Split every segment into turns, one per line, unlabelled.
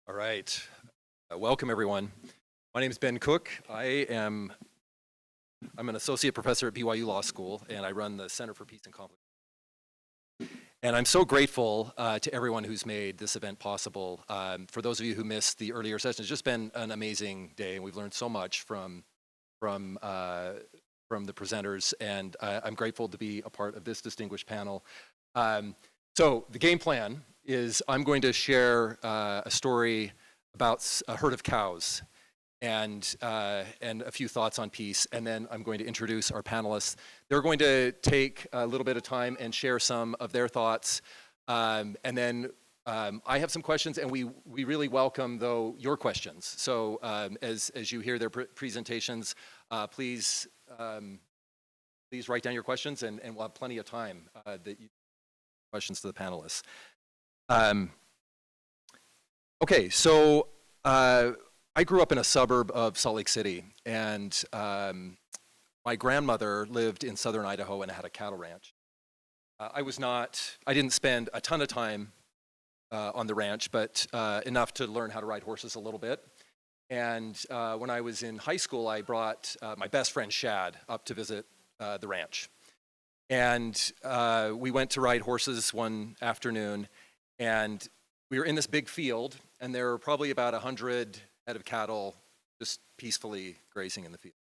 All right. Welcome, everyone. My name is Ben Cook. I'm an associate professor at BYU Law School, and I run the Center for Peace and Conflict. And I'm so grateful to everyone who's made this event possible. For those of you who missed the earlier session, it's just been an amazing day, and we've learned so much from the presenters, and I'm grateful to be a part of this distinguished panel. So the game plan is I'm going to share a story about a herd of cows and a few thoughts on peace, and then I'm going to introduce our panelists. They're going to take a little bit of time and share some of their thoughts, and then I have some questions, and we really welcome, though, your questions. So as you hear their presentations, please write down your questions, and we'll have plenty of time that you questions to the panelists. Okay, so I grew up in a suburb of Salt Lake City, and my grandmother lived in southern Idaho and had a cattle ranch. I didn't spend a ton of time on the ranch, but enough to learn how to ride horses a little bit. And when I was in high school, I brought my best friend Shad up to visit the ranch. And we went to ride horses one afternoon, and we were in this big field, and there were probably about 100 head of cattle just peacefully grazing in the field.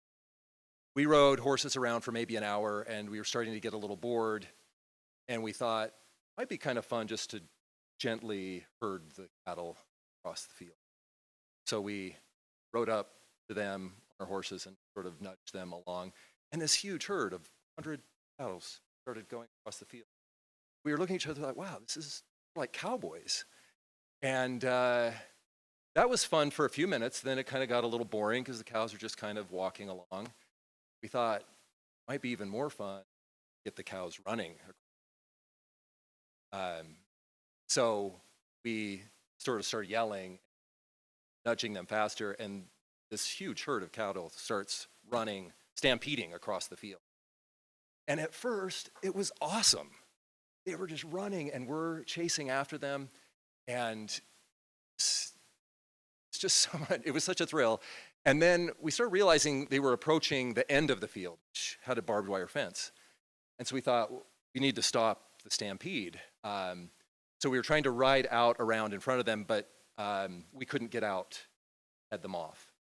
We rode horses around for maybe an hour, and we were starting to get a little bored, and we thought it might be kind of fun just to gently herd the cattle across the field. So we rode up to them on our horses and sort of nudged them along, and this huge herd of 100 cattle started going across the field. We were looking at each other like, wow, this is like cowboys. And that was fun for a few minutes. Then it kind of got a little boring because the cows were just kind of walking along. We thought it might be even more fun to get the cows running. So we sort of started yelling, nudging them faster, and this huge herd of cattle starts running, stampeding across the field. And at first, it was awesome. They were just running, and we're chasing after them, and it's just so much, it was such a thrill. And then we started realizing they were approaching the end of the field, which had a barbed wire fence. And so we thought, we need to stop the stampede. So we were trying to ride out around in front of them, but we couldn't get out, head them off.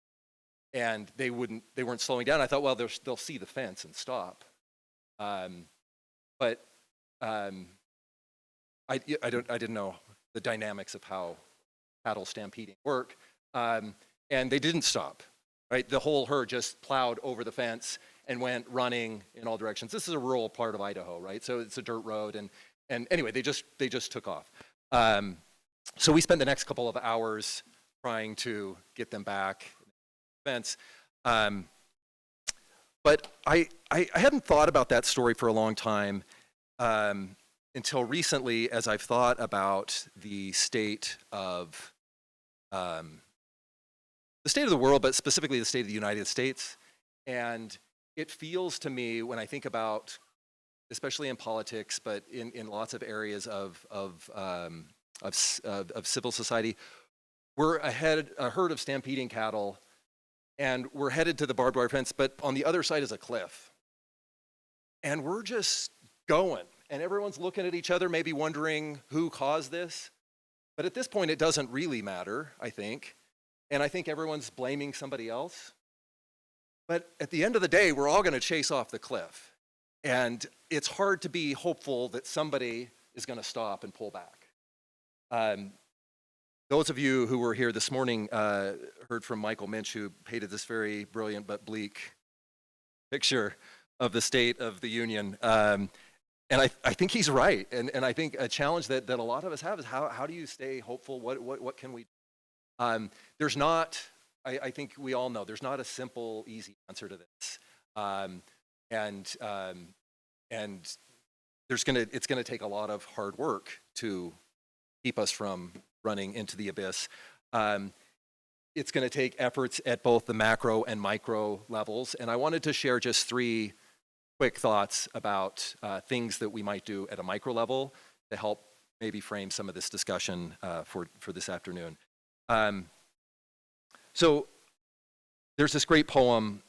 And they weren't slowing down. I thought, well, they'll see the fence and stop. But I didn't know the dynamics of how cattle stampeding work, and they didn't stop. Right, the whole herd just plowed over the fence and went running in all directions. This is a rural part of Idaho, right? So it's a dirt road, and anyway, they just took off. So we spent the next couple of hours trying to get them back fence. But I hadn't thought about that story for a long time until recently, as I've thought about the state of the world, but specifically the state of the United States. And it feels to me, when I think about, especially in politics, but in lots of areas of civil society, we're a herd of stampeding cattle, and we're headed to the barbed wire fence, but on the other side is a cliff. And we're just going, and everyone's looking at each other, maybe wondering who caused this. But at this point, it doesn't really matter, I think. And I think everyone's blaming somebody else. But at the end of the day, we're all going to chase off the cliff. And it's hard to be hopeful that somebody is going to stop and pull back. Those of you who were here this morning heard from Michael Minch, who painted this very brilliant but bleak picture of the State of the Union. And I think he's right. And I think a challenge that a lot of us have is how do you stay hopeful? What can we do? There's not, I think we all know, there's not a simple, easy answer to this. And it's gonna take a lot of hard work to keep us from running into the abyss. It's going to take efforts at both the macro and micro levels. And I wanted to share just 3 quick thoughts about things that we might do at a micro level to help maybe frame some of this discussion for this afternoon. So there's this great poem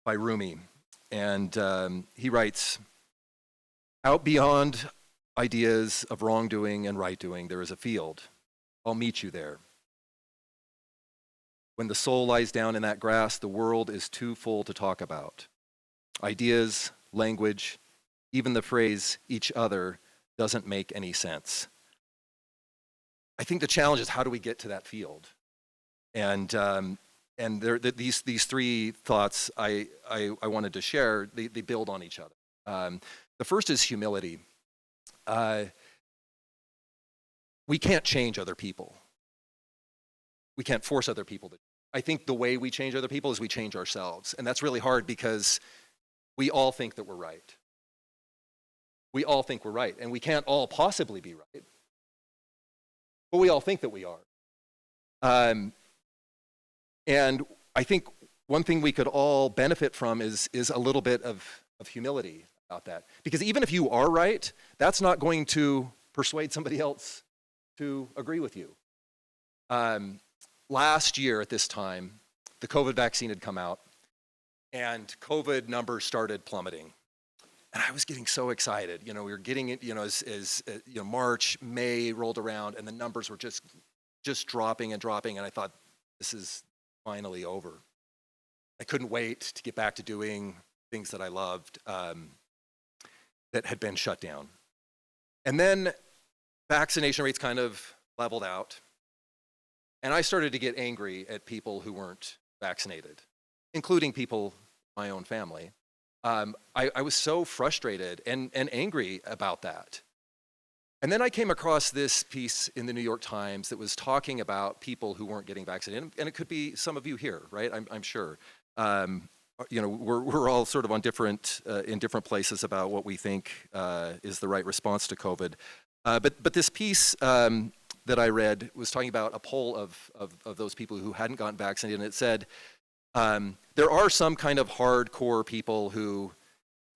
by Rumi, and he writes, "Out beyond ideas of wrongdoing and right doing, there is a field. I'll meet you there. When the soul lies down in that grass, the world is too full to talk about. Ideas, language, even the phrase each other doesn't make any sense." I think the challenge is, how do we get to that field? And these three thoughts I wanted to share, they build on each other. The first is humility. We can't change other people. We can't force other people to. I think the way we change other people is we change ourselves. And that's really hard because we all think that we're right. We all think we're right. And we can't all possibly be right. But we all think that we are. And I think one thing we could all benefit from is a little bit of humility about that. Because even if you are right, that's not going to persuade somebody else to agree with you. Last year at this time, the COVID vaccine had come out, and COVID numbers started plummeting. And I was getting so excited. We were getting it, as March, May rolled around, and the numbers were just dropping and dropping, and I thought, this is finally over. I couldn't wait to get back to doing things that I loved that had been shut down. And then vaccination rates kind of leveled out, and I started to get angry at people who weren't vaccinated, including people in my own family. I was so frustrated and angry about that. And then I came across this piece in the New York Times that was talking about people who weren't getting vaccinated, and it could be some of you here, right? I'm sure. We're all sort of on in different places about what we think is the right response to COVID. But this piece that I read was talking about a poll of those people who hadn't gotten vaccinated, and it said, there are some kind of hardcore people who,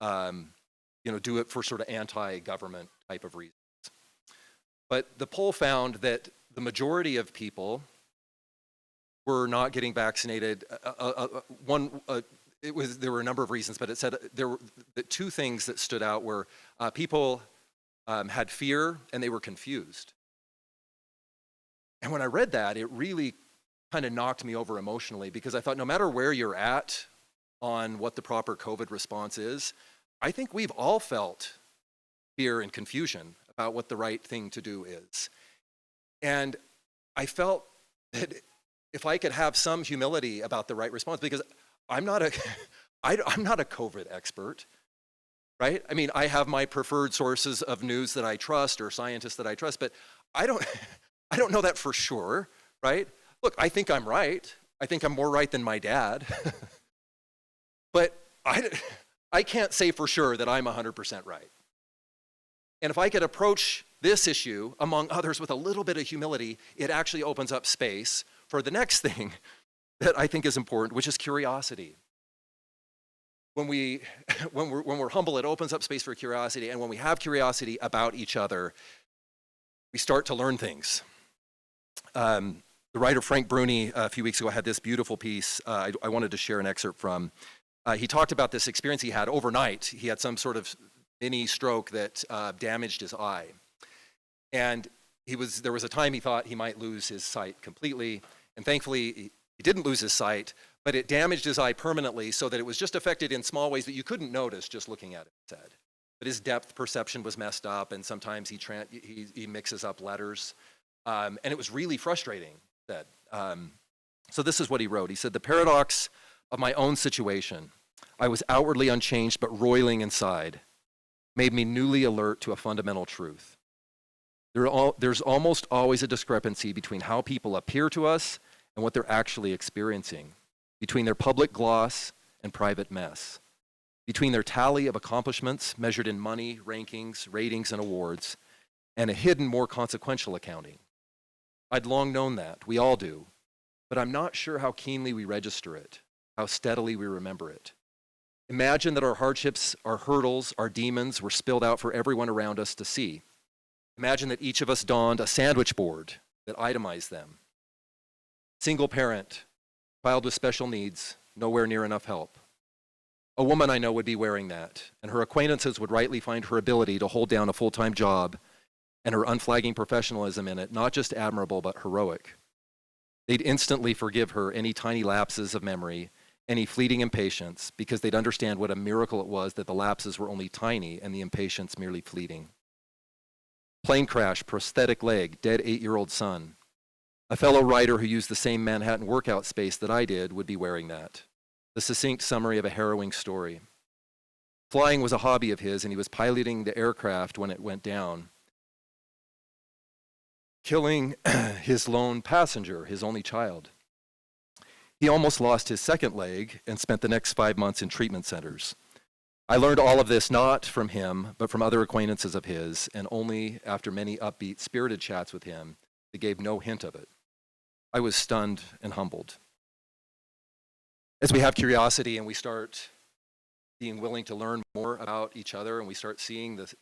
do it for sort of anti-government type of reasons. But the poll found that the majority of people were not getting vaccinated. There were a number of reasons, but it said the two things that stood out were people had fear and they were confused. And when I read that, it really kind of knocked me over emotionally, because I thought, no matter where you're at on what the proper COVID response is, I think we've all felt fear and confusion about what the right thing to do is. And I felt that if I could have some humility about the right response, because I'm not a COVID expert, right? I mean, I have my preferred sources of news that I trust, or scientists that I trust, but I don't know that for sure, right? Look, I think I'm right. I think I'm more right than my dad. But I can't say for sure that I'm 100% right. And if I could approach this issue, among others, with a little bit of humility, it actually opens up space for the next thing that I think is important, which is curiosity. When we're humble, it opens up space for curiosity. And when we have curiosity about each other, we start to learn things. The writer Frank Bruni a few weeks ago had this beautiful piece I wanted to share an excerpt from. He talked about this experience he had overnight. He had some sort of mini stroke that damaged his eye. And there was a time he thought he might lose his sight completely. And thankfully, he didn't lose his sight, but it damaged his eye permanently, so that it was just affected in small ways that you couldn't notice just looking at it, he said. But his depth perception was messed up, and sometimes he mixes up letters. And it was really frustrating, he said. So this is what he wrote. He said, "The paradox of my own situation, I was outwardly unchanged but roiling inside, made me newly alert to a fundamental truth. There's almost always a discrepancy between how people appear to us and what they're actually experiencing, between their public gloss and private mess, between their tally of accomplishments measured in money, rankings, ratings, and awards, and a hidden, more consequential accounting. I'd long known that, we all do, but I'm not sure how keenly we register it, how steadily we remember it. Imagine that our hardships, our hurdles, our demons were spilled out for everyone around us to see. Imagine that each of us donned a sandwich board that itemized them. Single parent, child with special needs, nowhere near enough help. A woman I know would be wearing that, and her acquaintances would rightly find her ability to hold down a full-time job and her unflagging professionalism in it not just admirable, but heroic. They'd instantly forgive her any tiny lapses of memory, any fleeting impatience, because they'd understand what a miracle it was that the lapses were only tiny and the impatience merely fleeting. Plane crash, prosthetic leg, dead 8-year-old son. A fellow writer who used the same Manhattan workout space that I did would be wearing that. The succinct summary of a harrowing story. Flying was a hobby of his, and he was piloting the aircraft when it went down, killing his lone passenger, his only child. He almost lost his second leg and spent the next 5 months in treatment centers. I learned all of this not from him, but from other acquaintances of his, and only after many upbeat, spirited chats with him that gave no hint of it. I was stunned and humbled. As we have curiosity and we start being willing to learn more about each other, and we start seeing the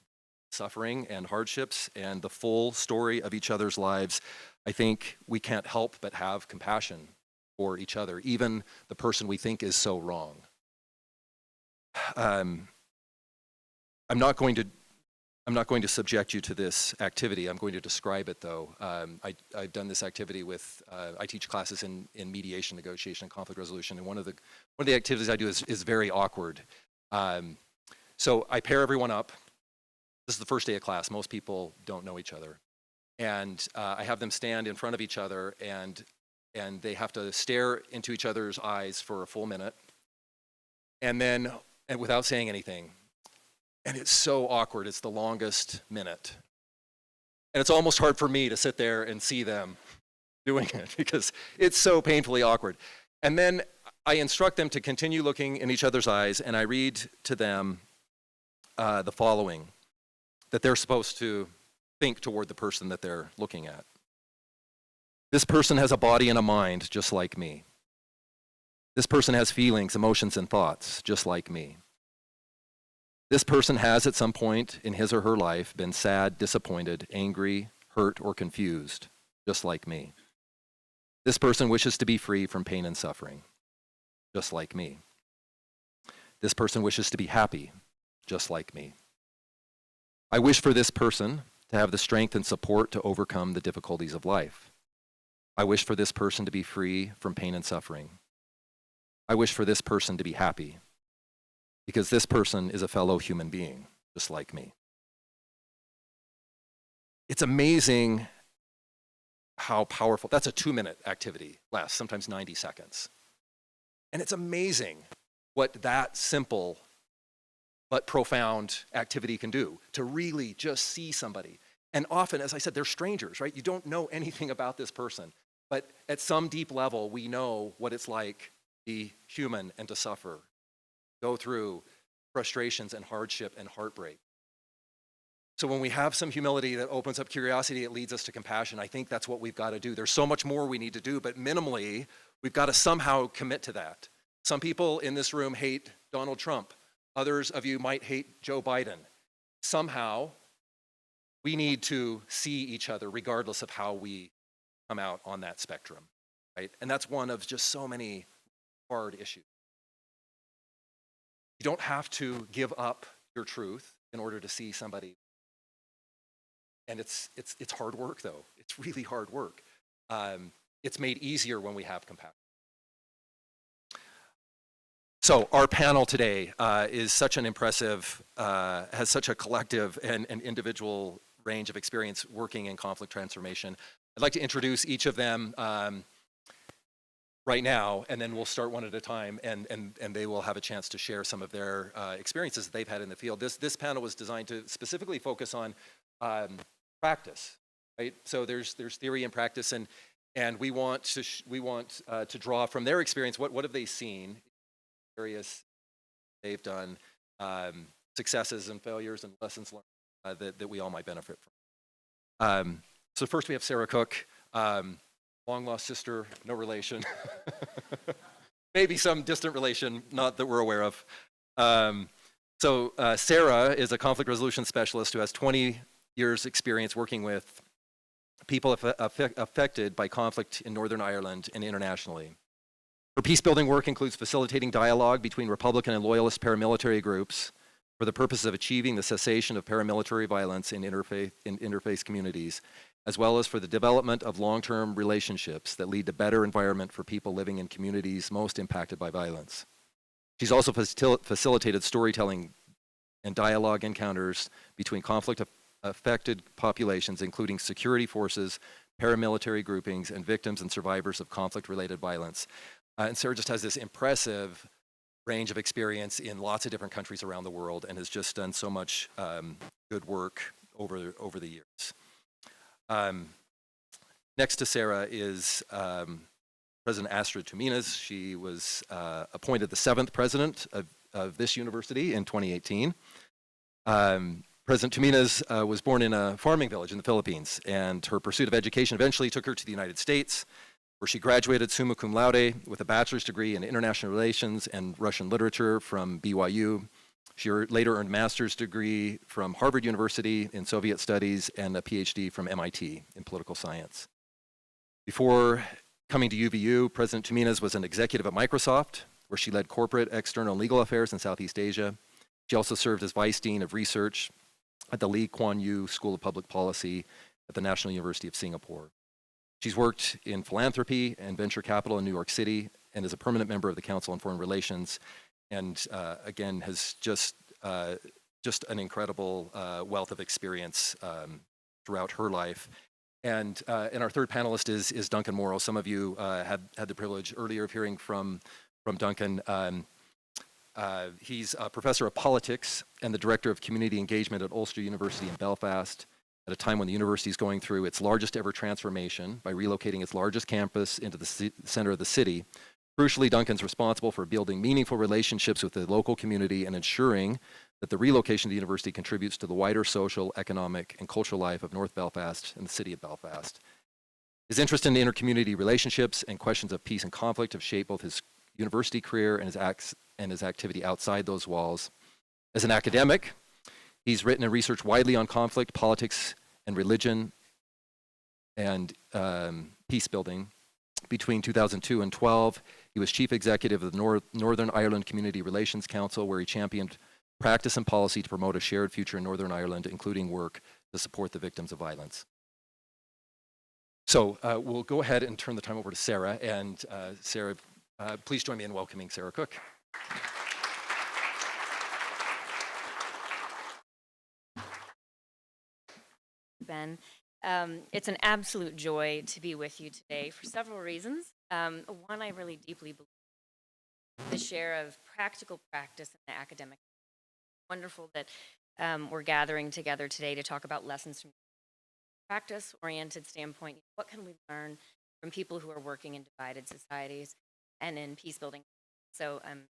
suffering and hardships and the full story of each other's lives, I think we can't help but have compassion for each other, even the person we think is so wrong. I'm not going to subject you to this activity. I'm going to describe it, though. I've done this activity with, I teach classes in mediation, negotiation, and conflict resolution, and one of the activities I do is very awkward. So I pair everyone up. This is the first day of class. Most people don't know each other. And I have them stand in front of each other, and they have to stare into each other's eyes for a full minute, and without saying anything. And it's so awkward. It's the longest minute. And it's almost hard for me to sit there and see them doing it because it's so painfully awkward. And then I instruct them to continue looking in each other's eyes, and I read to them the following, that they're supposed to think toward the person that they're looking at. This person has a body and a mind just like me. This person has feelings, emotions, and thoughts just like me. This person has at some point in his or her life been sad, disappointed, angry, hurt, or confused, just like me. This person wishes to be free from pain and suffering, just like me. This person wishes to be happy, just like me. I wish for this person to have the strength and support to overcome the difficulties of life. I wish for this person to be free from pain and suffering. I wish for this person to be happy, because this person is a fellow human being, just like me. It's amazing how powerful, that's a 2-minute activity, lasts sometimes 90 seconds. And it's amazing what that simple but profound activity can do, to really just see somebody. And often, as I said, they're strangers, right? You don't know anything about this person, but at some deep level, we know what it's like to be human and to suffer, go through frustrations and hardship and heartbreak. So when we have some humility that opens up curiosity, it leads us to compassion. I think that's what we've got to do. There's so much more we need to do, but minimally, we've got to somehow commit to that. Some people in this room hate Donald Trump. Others of you might hate Joe Biden. Somehow, we need to see each other regardless of how we come out on that spectrum, right? And that's one of just so many hard issues. You don't have to give up your truth in order to see somebody. And it's hard work, though. It's really hard work. It's made easier when we have compassion. So our panel today is such an impressive, has such a collective and individual range of experience working in conflict transformation. I'd like to introduce each of them right now, and then we'll start one at a time, and they will have a chance to share some of their experiences that they've had in the field. This panel was designed to specifically focus on practice, right? So there's theory and practice, and we want to draw from their experience. What have they seen? Various they've done, successes and failures and lessons learned that we all might benefit from. So first we have Sarah Cook, long lost sister, no relation, maybe some distant relation, not that we're aware of. So Sarah is a conflict resolution specialist who has 20 years experience working with people affected by conflict in Northern Ireland and internationally. Her peacebuilding work includes facilitating dialogue between Republican and Loyalist paramilitary groups for the purpose of achieving the cessation of paramilitary violence in interfaith communities, as well as for the development of long-term relationships that lead to better environment for people living in communities most impacted by violence. She's also facilitated storytelling and dialogue encounters between conflict-affected populations, including security forces, paramilitary groupings, and victims and survivors of conflict-related violence. And Sarah just has this impressive range of experience in lots of different countries around the world and has just done so much good work over the years. Next to Sarah is President Astrid Tuminas. She was appointed the 7th president of this university in 2018. President Tuminas was born in a farming village in the Philippines, and her pursuit of education eventually took her to the United States, where she graduated summa cum laude with a bachelor's degree in international relations and Russian literature from BYU. She later earned a master's degree from Harvard University in Soviet studies and a PhD from MIT in political science. Before coming to UVU, President Tuminas was an executive at Microsoft, where she led corporate, external, and legal affairs in Southeast Asia. She also served as Vice Dean of Research at the Lee Kuan Yew School of Public Policy at the National University of Singapore. She's worked in philanthropy and venture capital in New York City and is a permanent member of the Council on Foreign Relations, and again has just an incredible wealth of experience throughout her life. And our third panelist is Duncan Morrow. Some of you had the privilege earlier of hearing from Duncan. He's a professor of politics and the director of community engagement at Ulster University in Belfast at a time when the university is going through its largest ever transformation by relocating its largest campus into the center of the city. Crucially, Duncan's responsible for building meaningful relationships with the local community and ensuring that the relocation of the university contributes to the wider social, economic, and cultural life of North Belfast and the city of Belfast. His interest in intercommunity relationships and questions of peace and conflict have shaped both his university career and his activity outside those walls. As an academic, he's written and researched widely on conflict, politics, and religion, and peace building. Between 2002 and 12, he was chief executive of the Northern Ireland Community Relations Council, where he championed practice and policy to promote a shared future in Northern Ireland, including work to support the victims of violence. So we'll go ahead and turn the time over to Sarah. And Sarah, please join me in welcoming Sarah Cook.
Ben. It's an absolute joy to be with you today for several reasons. One, I really deeply believe the share of practical practice in the academic. Wonderful that we're gathering together today to talk about lessons from a practice-oriented standpoint. What can we learn from people who are working in divided societies and in peace building? So I'm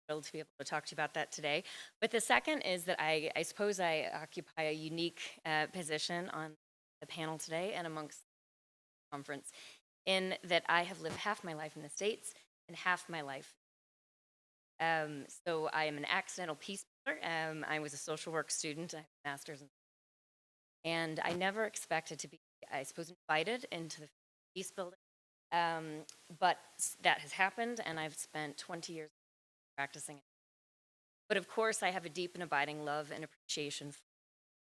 thrilled to be able to talk to you about that today. But the second is that I suppose I occupy a unique position on the panel today and amongst the conference, in that I have lived half my life in the States and half my life. So I am an accidental peace builder. I was a social work student. I have a master's and I never expected to be, I suppose, invited into the peace building. But that has happened, and I've spent 20 years practicing it. But of course, I have a deep and abiding love and appreciation for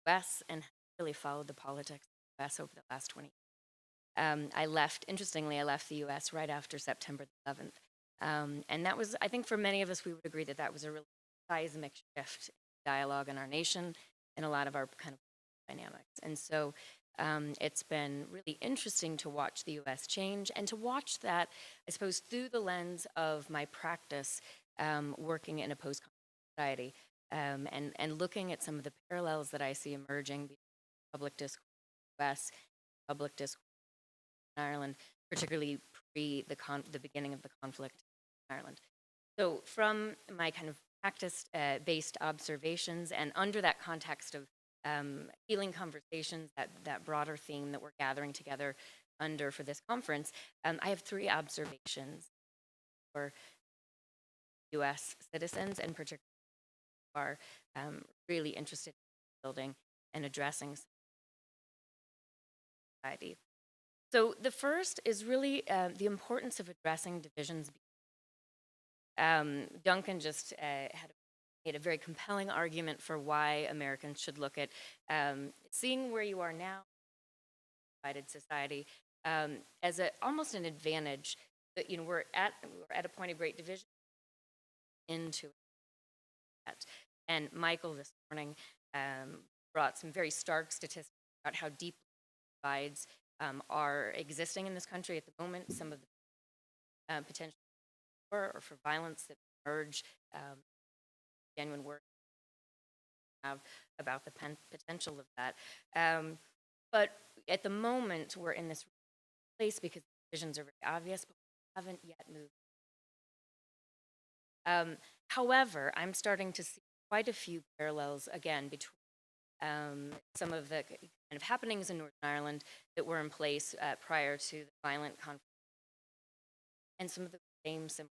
the U.S. and really followed the politics of the U.S. over the last 20 years. Interestingly, I left the U.S. right after September the 11th. And that was, I think for many of us, we would agree that that was a really seismic shift in dialogue in our nation and a lot of our kind of dynamics. And so it's been really interesting to watch the U.S. change and to watch that, I suppose, through the lens of my practice working in a post-conflict society and looking at some of the parallels that I see emerging between public discourse in the U.S., public discourse in Ireland, particularly pre the beginning of the conflict in Ireland. So from my kind of practice-based observations and under that context of healing conversations, that broader theme that we're gathering together under for this conference, I have 3 observations for U.S. citizens and particularly who are really interested in building and addressing society. So the first is really the importance of addressing divisions. Duncan just made a very compelling argument for why Americans should look at seeing where you are now, divided society, as almost an advantage. That we're at a point of great division into that. And Michael this morning brought some very stark statistics about how deep divides are existing in this country at the moment. Some of the potential for violence that emerge, genuine work have about the potential of that. But at the moment, we're in this place because the divisions are very obvious, but we haven't yet moved. However, I'm starting to see quite a few parallels again between some of the kind of happenings in Northern Ireland that were in place prior to the violent conflict and some of the same symbols.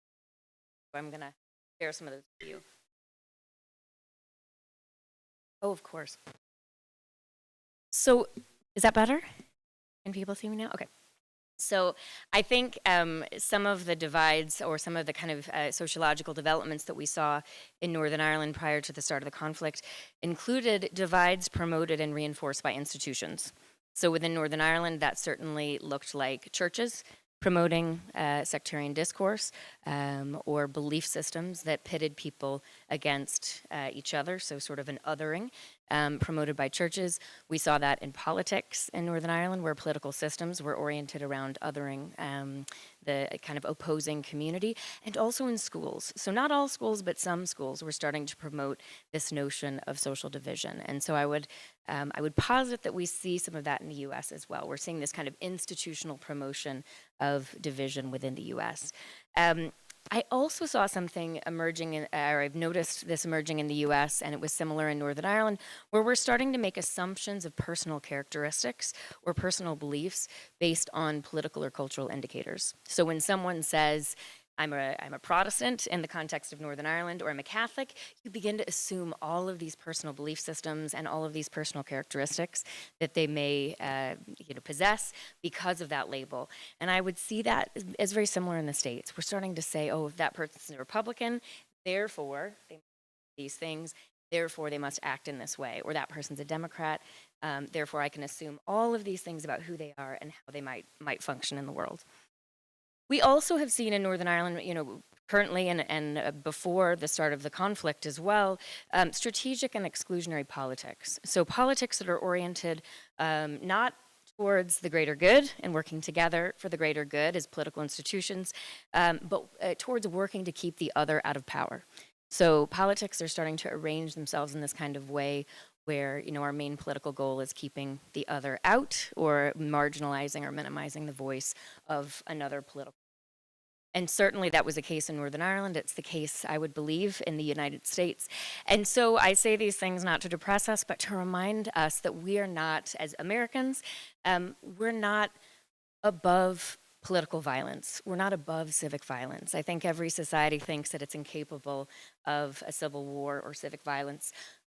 So I'm going to share some of those with you. Oh, of course. So is that better? Can people see me now? Okay. So I think some of the divides or some of the kind of sociological developments that we saw in Northern Ireland prior to the start of the conflict included divides promoted and reinforced by institutions. So within Northern Ireland, that certainly looked like churches promoting sectarian discourse or belief systems that pitted people against each other, so sort of an othering promoted by churches. We saw that in politics in Northern Ireland, where political systems were oriented around othering the kind of opposing community, and also in schools. So not all schools, but some schools were starting to promote this notion of social division. And so I would posit that we see some of that in the U.S. as well. We're seeing this kind of institutional promotion of division within the U.S. I also saw something emerging, or I've noticed this emerging in the US, and it was similar in Northern Ireland, where we're starting to make assumptions of personal characteristics or personal beliefs based on political or cultural indicators. So when someone says, I'm a Protestant in the context of Northern Ireland, or I'm a Catholic, you begin to assume all of these personal belief systems and all of these personal characteristics that they may possess because of that label. And I would see that as very similar in the States. We're starting to say, oh, if that person's a Republican, therefore they must do these things, therefore they must act in this way. Or that person's a Democrat, therefore I can assume all of these things about who they are and how they might function in the world. We also have seen in Northern Ireland, currently and before the start of the conflict as well, strategic and exclusionary politics. So politics that are oriented not towards the greater good and working together for the greater good as political institutions, but towards working to keep the other out of power. So politics are starting to arrange themselves in this kind of way where our main political goal is keeping the other out or marginalizing or minimizing the voice of another political. And certainly that was the case in Northern Ireland. It's the case, I would believe, in the United States. And so I say these things not to depress us, but to remind us that we are not, as Americans, we're not above political violence. We're not above civic violence. I think every society thinks that it's incapable of a civil war or civic violence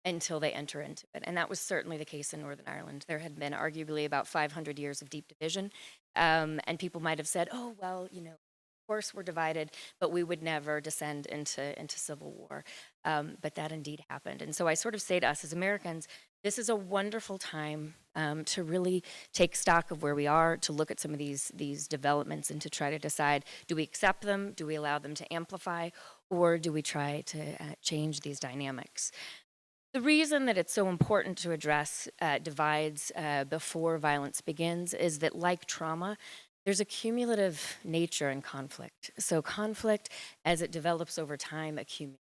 until they enter into it. And that was certainly the case in Northern Ireland. There had been arguably about 500 years of deep division. And people might have said, oh, well, of course we're divided, but we would never descend into civil war. But that indeed happened. And so I sort of say to us as Americans, this is a wonderful time to really take stock of where we are, to look at some of these developments and to try to decide, do we accept them, do we allow them to amplify, or do we try to change these dynamics? The reason that it's so important to address divides before violence begins is that, like trauma, there's a cumulative nature in conflict. So conflict, as it develops over time, accumulates.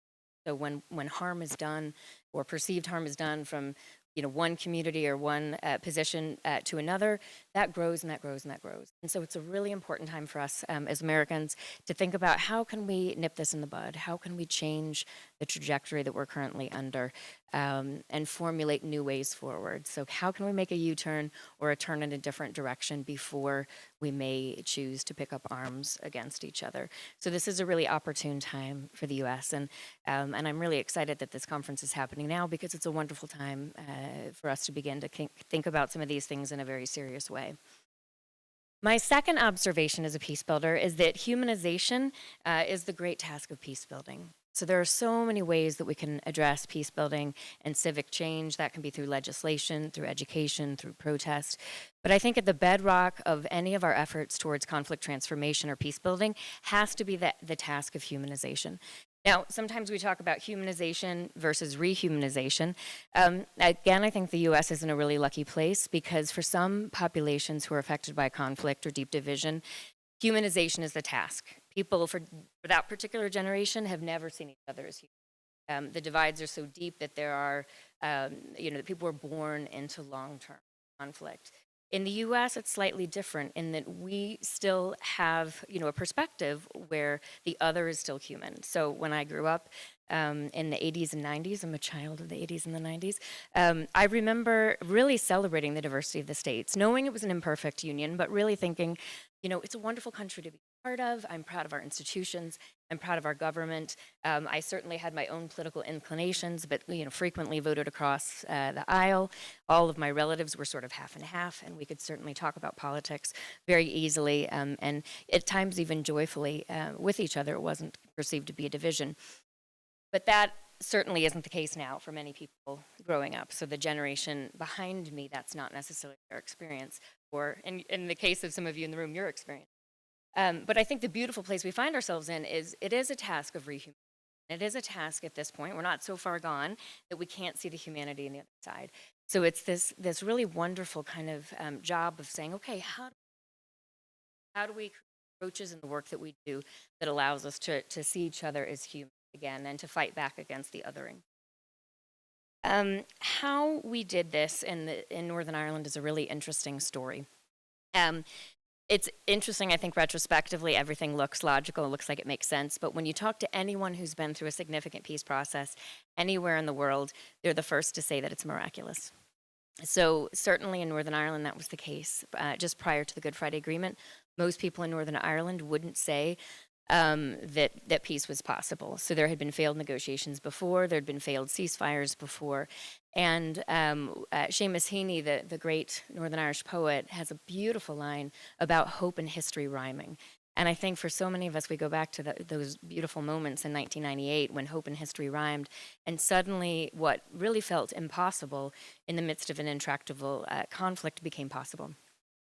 So when harm is done or perceived harm is done from one community or one position to another, that grows and that grows and that grows. And so it's a really important time for us as Americans to think about how can we nip this in the bud? How can we change the trajectory that we're currently under and formulate new ways forward? So how can we make a U-turn or a turn in a different direction before we may choose to pick up arms against each other? So this is a really opportune time for the U.S. And I'm really excited that this conference is happening now because it's a wonderful time for us to begin to think about some of these things in a very serious way. My second observation as a peace builder is that humanization is the great task of peace building. So there are so many ways that we can address peace building and civic change. That can be through legislation, through education, through protest. But I think at the bedrock of any of our efforts towards conflict transformation or peace building has to be the task of humanization. Now, sometimes we talk about humanization versus rehumanization. Again, I think the US is in a really lucky place because for some populations who are affected by conflict or deep division, humanization is the task. People for that particular generation have never seen each other as human. The divides are so deep that there are, that people are born into long-term conflict. In the US, it's slightly different in that we still have, a perspective where the other is still human. So when I grew up in the 80s and 90s, I'm a child of the 80s and the 90s, I remember really celebrating the diversity of the states, knowing it was an imperfect union, but really thinking, it's a wonderful country to be part of. I'm proud of our institutions. I'm proud of our government. I certainly had my own political inclinations, but frequently voted across the aisle. All of my relatives were sort of half and half, and we could certainly talk about politics very easily, and at times even joyfully with each other. It wasn't perceived to be a division. But that certainly isn't the case now for many people growing up. So the generation behind me, that's not necessarily their experience, or in the case of some of you in the room, your experience. But I think the beautiful place we find ourselves in is it is a task of rehumanization. It is a task at this point. We're not so far gone that we can't see the humanity on the other side. So it's this really wonderful kind of job of saying, okay, how do we create approaches in the work that we do that allows us to see each other as human again and to fight back against the othering. How we did this in Northern Ireland is a really interesting story. It's interesting, I think, retrospectively, everything looks logical, it looks like it makes sense, but when you talk to anyone who's been through a significant peace process anywhere in the world, they're the first to say that it's miraculous. So certainly in Northern Ireland, that was the case. Just prior to the Good Friday Agreement, most people in Northern Ireland wouldn't say that peace was possible. So there had been failed negotiations before, there had been failed ceasefires before, and Seamus Heaney, the great Northern Irish poet, has a beautiful line about hope and history rhyming. And I think for so many of us, we go back to those beautiful moments in 1998 when hope and history rhymed, and suddenly what really felt impossible in the midst of an intractable conflict became possible.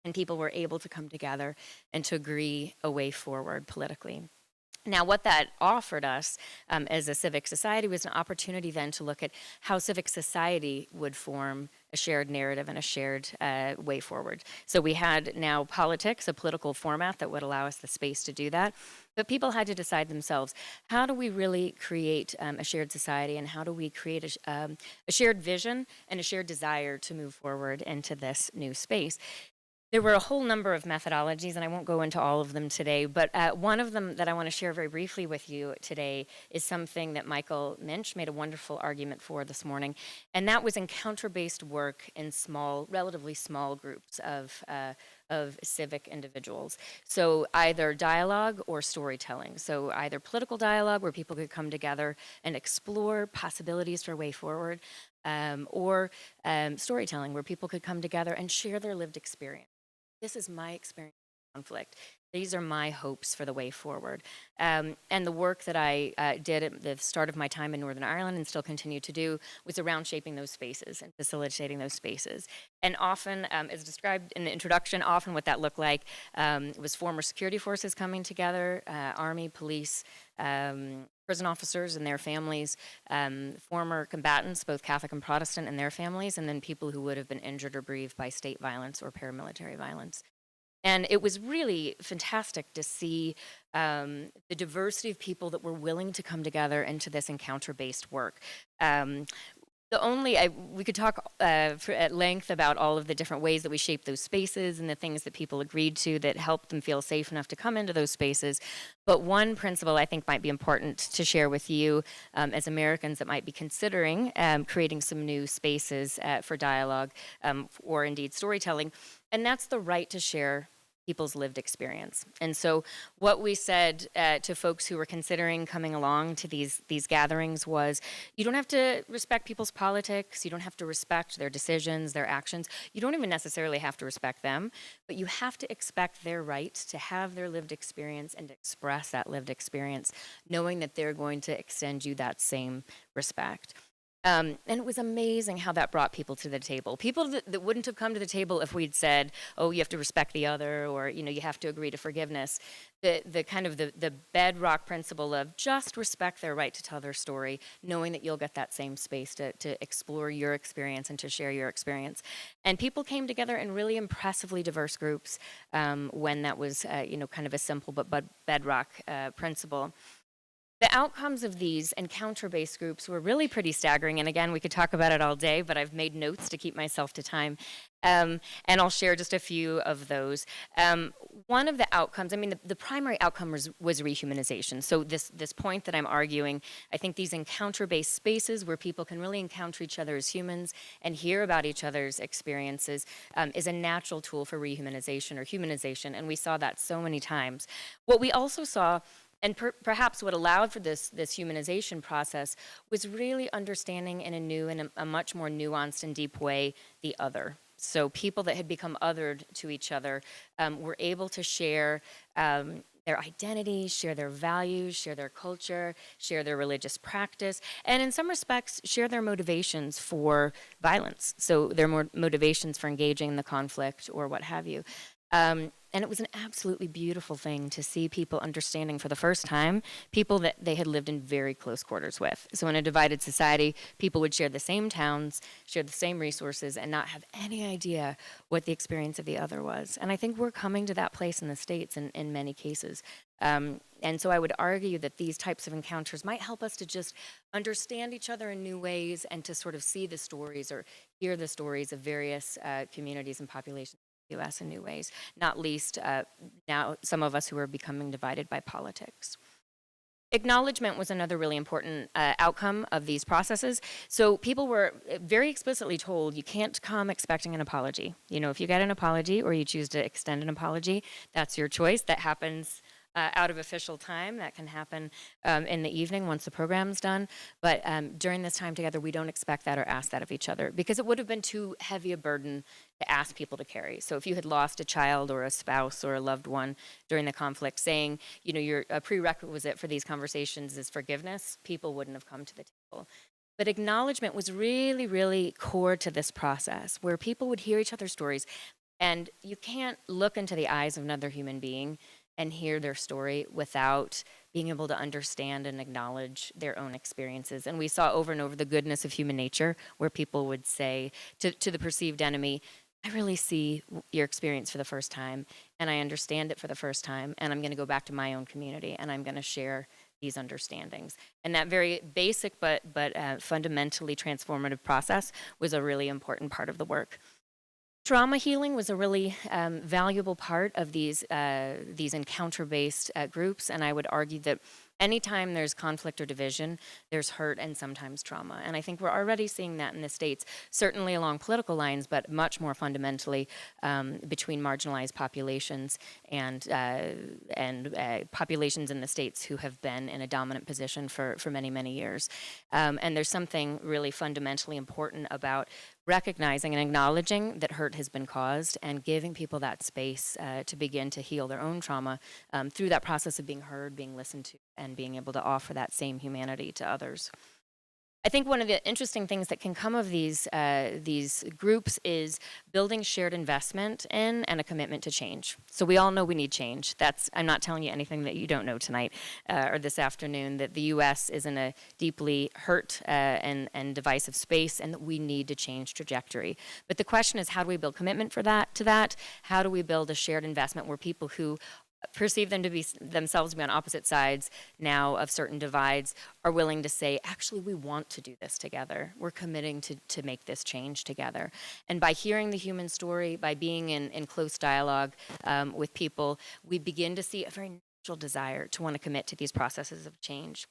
And people were able to come together and to agree a way forward politically. Now, what that offered us as a civic society was an opportunity then to look at how civic society would form a shared narrative and a shared way forward. So we had now politics, a political format that would allow us the space to do that. But people had to decide themselves, how do we really create a shared society, and how do we create a shared vision and a shared desire to move forward into this new space? There were a whole number of methodologies, and I won't go into all of them today, but one of them that I want to share very briefly with you today is something that Michael Minch made a wonderful argument for this morning, and that was encounter-based work in relatively small groups of civic individuals. So either dialogue or storytelling. So either political dialogue where people could come together and explore possibilities for a way forward, or storytelling where people could come together and share their lived experience. This is my experience of conflict. These are my hopes for the way forward. And the work that I did at the start of my time in Northern Ireland and still continue to do was around shaping those spaces and facilitating those spaces. And often, as described in the introduction, often what that looked like was former security forces coming together, army, police, prison officers and their families, former combatants, both Catholic and Protestant, and their families, and then people who would have been injured or bereaved by state violence or paramilitary violence. And it was really fantastic to see the diversity of people that were willing to come together into this encounter-based work. We could talk at length about all of the different ways that we shape those spaces and the things that people agreed to that helped them feel safe enough to come into those spaces. But one principle I think might be important to share with you as Americans that might be considering creating some new spaces for dialogue or indeed storytelling, and that's the right to share people's lived experience. And so what we said to folks who were considering coming along to these gatherings was, you don't have to respect people's politics, you don't have to respect their decisions, their actions, you don't even necessarily have to respect them, but you have to expect their right to have their lived experience and to express that lived experience, knowing that they're going to extend you that same respect. And it was amazing how that brought people to the table. People that wouldn't have come to the table if we'd said, oh, you have to respect the other, or, you have to agree to forgiveness. The kind of the bedrock principle of just respect their right to tell their story, knowing that you'll get that same space to explore your experience and to share your experience. And people came together in really impressively diverse groups when that was, kind of a simple but bedrock principle. The outcomes of these encounter-based groups were really pretty staggering, and again, we could talk about it all day, but I've made notes to keep myself to time, and I'll share just a few of those. One of the outcomes, the primary outcome was rehumanization. So this point that I'm arguing, I think these encounter-based spaces where people can really encounter each other as humans and hear about each other's experiences is a natural tool for rehumanization or humanization, and we saw that so many times. What we also saw, and perhaps what allowed for this humanization process, was really understanding in a new and a much more nuanced and deep way the other. So people that had become othered to each other were able to share their identity, share their values, share their culture, share their religious practice, and in some respects, share their motivations for violence. So their motivations for engaging in the conflict or what have you. And it was an absolutely beautiful thing to see people understanding for the first time people that they had lived in very close quarters with. So in a divided society, people would share the same towns, share the same resources, and not have any idea what the experience of the other was. And I think we're coming to that place in the States in many cases. And so I would argue that these types of encounters might help us to just understand each other in new ways and to sort of see the stories or hear the stories of various communities and populations U.S. in new ways, not least now some of us who are becoming divided by politics. Acknowledgement was another really important outcome of these processes. So people were very explicitly told you can't come expecting an apology. If you get an apology or you choose to extend an apology, that's your choice. That happens out of official time. That can happen in the evening once the program's done. But during this time together, we don't expect that or ask that of each other because it would have been too heavy a burden to ask people to carry. So if you had lost a child or a spouse or a loved one during the conflict, saying, a prerequisite for these conversations is forgiveness, people wouldn't have come to the table. But acknowledgement was really, really core to this process where people would hear each other's stories. And you can't look into the eyes of another human being and hear their story without being able to understand and acknowledge their own experiences. And we saw over and over the goodness of human nature, where people would say to the perceived enemy, I really see your experience for the first time, and I understand it for the first time, and I'm going to go back to my own community, and I'm going to share these understandings. And that very basic but fundamentally transformative process was a really important part of the work. Trauma healing was a really valuable part of these encounter-based groups, and I would argue that anytime there's conflict or division, there's hurt and sometimes trauma. And I think we're already seeing that in the States, certainly along political lines, but much more fundamentally between marginalized populations and populations in the States who have been in a dominant position for many, many years. And there's something really fundamentally important about recognizing and acknowledging that hurt has been caused and giving people that space to begin to heal their own trauma through that process of being heard, being listened to, and being able to offer that same humanity to others. I think one of the interesting things that can come of these groups is building shared investment in and a commitment to change. So we all know we need change. I'm not telling you anything that you don't know tonight or this afternoon, that the U.S. is in a deeply hurt and divisive space, and that we need to change trajectory. But the question is, how do we build commitment to that? How do we build a shared investment where people who perceive themselves to be on opposite sides now of certain divides are willing to say, actually, we want to do this together. We're committing to make this change together. And by hearing the human story, by being in close dialogue with people, we begin to see a very natural desire to want to commit to these processes of change.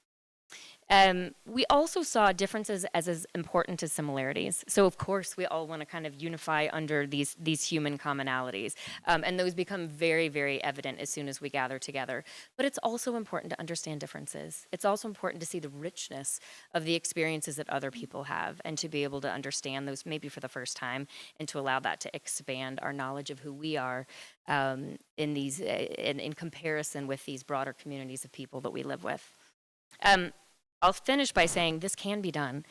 We also saw differences as important as similarities. So of course we all want to kind of unify under these human commonalities, and those become very, very evident as soon as we gather together. But it's also important to understand differences. It's also important to see the richness of the experiences that other people have, and to be able to understand those maybe for the first time, and to allow that to expand our knowledge of who we are in comparison with these broader communities of people that we live with. I'll finish by saying this can be done.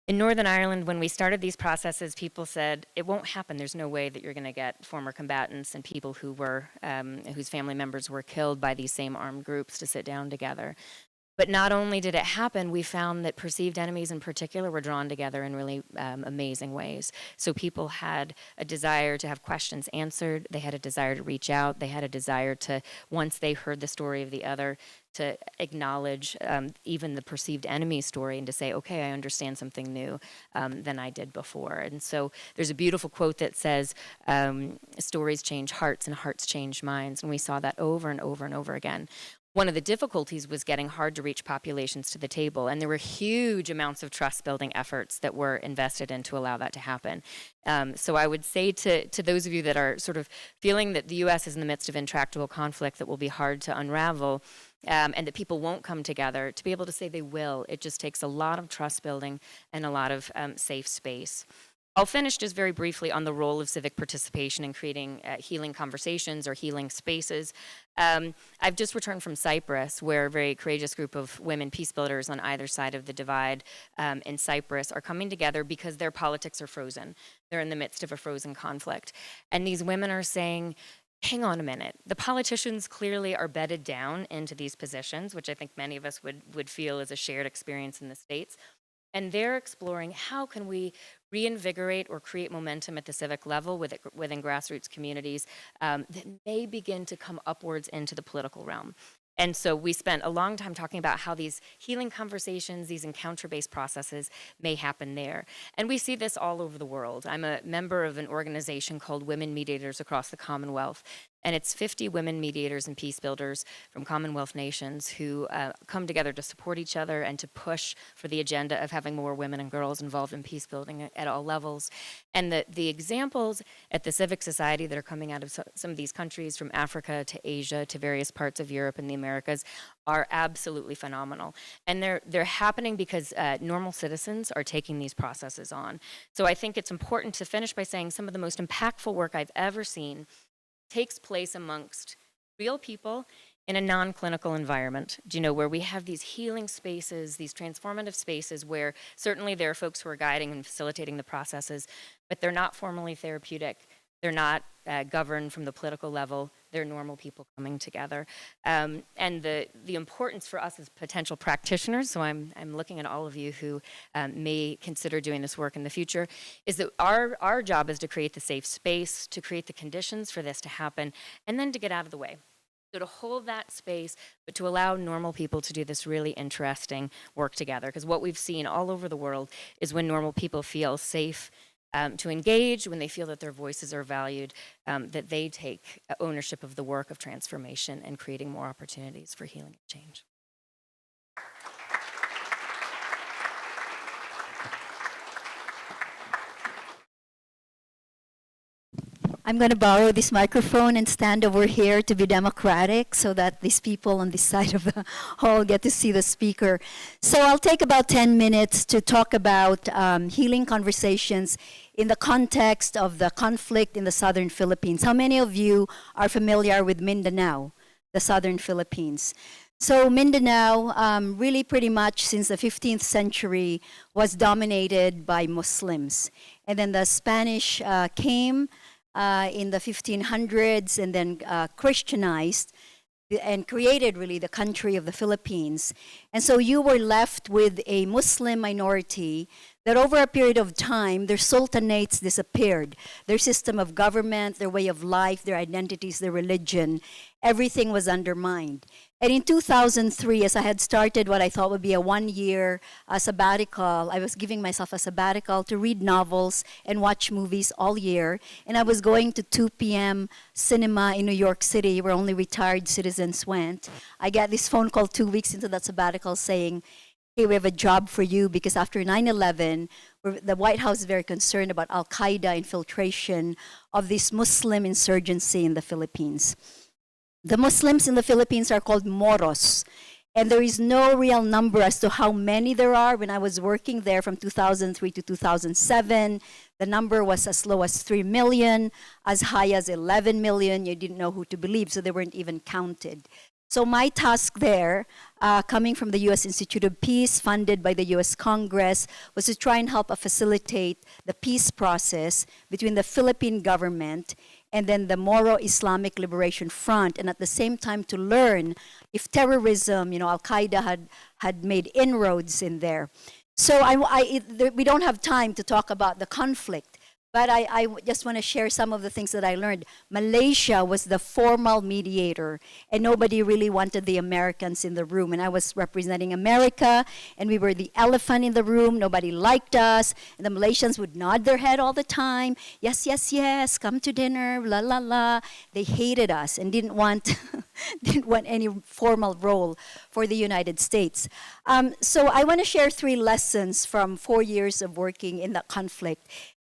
In Northern Ireland, when we started these processes, people said, it won't happen. There's no way that you're going to get former combatants and people who were, whose family members were killed by these same armed groups to sit down together. But not only did it happen, we found that perceived enemies in particular were drawn together in really amazing ways. So people had a desire to have questions answered. They had a desire to reach out. They had a desire to, once they heard the story of the other, to acknowledge even the perceived enemy story, and to say, okay, I understand something new than I did before. And so there's a beautiful quote that says, stories change hearts and hearts change minds. And we saw that over and over and over again. One of the difficulties was getting hard to reach populations to the table, and there were huge amounts of trust building efforts that were invested in to allow that to happen. So I would say to those of you that are sort of feeling that the US is in the midst of intractable conflict that will be hard to unravel, and that people won't come together, to be able to say they will. It just takes a lot of trust building and a lot of safe space. I'll finish just very briefly on the role of civic participation in creating healing conversations or healing spaces. I've just returned from Cyprus, where a very courageous group of women peace builders on either side of the divide in Cyprus are coming together because their politics are frozen. They're in the midst of a frozen conflict. And these women are saying, hang on a minute, the politicians clearly are bedded down into these positions, which I think many of us would feel is a shared experience in the States. And they're exploring how can we reinvigorate or create momentum at the civic level within grassroots communities that may begin to come upwards into the political realm. And so we spent a long time talking about how these healing conversations, these encounter-based processes may happen there. And we see this all over the world. I'm a member of an organization called Women Mediators Across the Commonwealth. And it's 50 women mediators and peace builders from Commonwealth nations who come together to support each other and to push for the agenda of having more women and girls involved in peace building at all levels. And the examples at the civic society that are coming out of some of these countries, from Africa to Asia to various parts of Europe and the Americas, are absolutely phenomenal. And they're happening because normal citizens are taking these processes on. So I think it's important to finish by saying some of the most impactful work I've ever seen takes place amongst real people in a non-clinical environment, where we have these healing spaces, these transformative spaces where certainly there are folks who are guiding and facilitating the processes, but they're not formally therapeutic. They're not governed from the political level. They're normal people coming together. And the importance for us as potential practitioners, so I'm looking at all of you who may consider doing this work in the future, is that our job is to create the safe space, to create the conditions for this to happen, and then to get out of the way. So to hold that space, but to allow normal people to do this really interesting work together. Because what we've seen all over the world is when normal people feel safe to engage, when they feel that their voices are valued, that they take ownership of the work of transformation and creating more opportunities for healing and change.
I'm going to borrow this microphone and stand over here to be democratic so that these people on this side of the hall get to see the speaker. So I'll take about 10 minutes to talk about healing conversations in the context of the conflict in the southern Philippines. How many of you are familiar with Mindanao, the southern Philippines? So Mindanao, really pretty much since the 15th century, was dominated by Muslims. And then the Spanish came in the 1500s and then Christianized and created really the country of the Philippines. And so you were left with a Muslim minority that over a period of time, their sultanates disappeared. Their system of government, their way of life, their identities, their religion, everything was undermined. And in 2003, as I had started what I thought would be a one-year sabbatical, I was giving myself a sabbatical to read novels and watch movies all year. And I was going to 2 p.m. cinema in New York City, where only retired citizens went. I got this phone call 2 weeks into that sabbatical saying, hey, we have a job for you, because after 9/11, the White House is very concerned about Al-Qaeda infiltration of this Muslim insurgency in the Philippines. The Muslims in the Philippines are called Moros, and there is no real number as to how many there are. When I was working there from 2003 to 2007, the number was as low as 3 million, as high as 11 million. You didn't know who to believe, so they weren't even counted. So my task there, coming from the U.S. Institute of Peace, funded by the U.S. Congress, was to try and help facilitate the peace process between the Philippine government and then the Moro Islamic Liberation Front, and at the same time to learn if terrorism, Al-Qaeda had made inroads in there. So we don't have time to talk about the conflict, but I just want to share some of the things that I learned. Malaysia was the formal mediator, and nobody really wanted the Americans in the room. And I was representing America, and we were the elephant in the room. Nobody liked us. And the Malaysians would nod their head all the time. Yes, yes, yes, come to dinner, la, la, la. They hated us and didn't want, didn't want any formal role for the United States. So I want to share 3 lessons from 4 years of working in that conflict.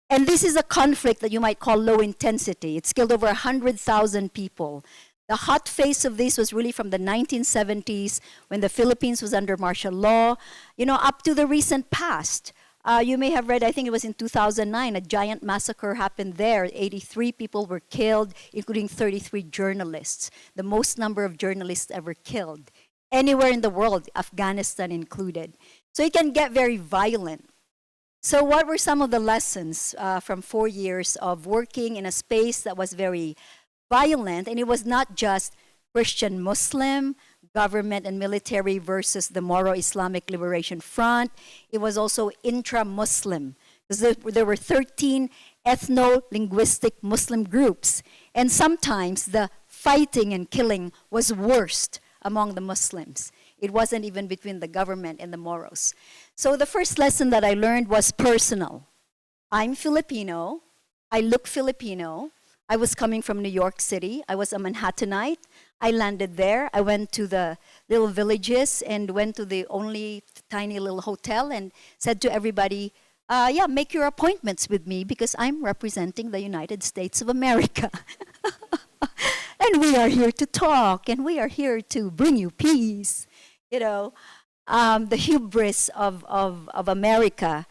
And this is a conflict that you might call low intensity. It's killed over 100,000 people. The hot phase of this was really from the 1970s, when the Philippines was under martial law, up to the recent past. You may have read, I think it was in 2009, a giant massacre happened there. 83 people were killed, including 33 journalists, the most number of journalists ever killed, anywhere in the world, Afghanistan included. So it can get very violent. So what were some of the lessons from 4 years of working in a space that was very violent? And it was not just Christian Muslim, government and military versus the Moro Islamic Liberation Front. It was also intra-Muslim, because there were 13 ethno-linguistic Muslim groups. And sometimes the fighting and killing was worst among the Muslims. It wasn't even between the government and the Moros. So the first lesson that I learned was personal. I'm Filipino. I look Filipino. I was coming from New York City. I was a Manhattanite. I landed there. I went to the little villages and went to the only tiny little hotel and said to everybody, make your appointments with me because I'm representing the United States of America. And we are here to talk, and we are here to bring you peace. The hubris of America.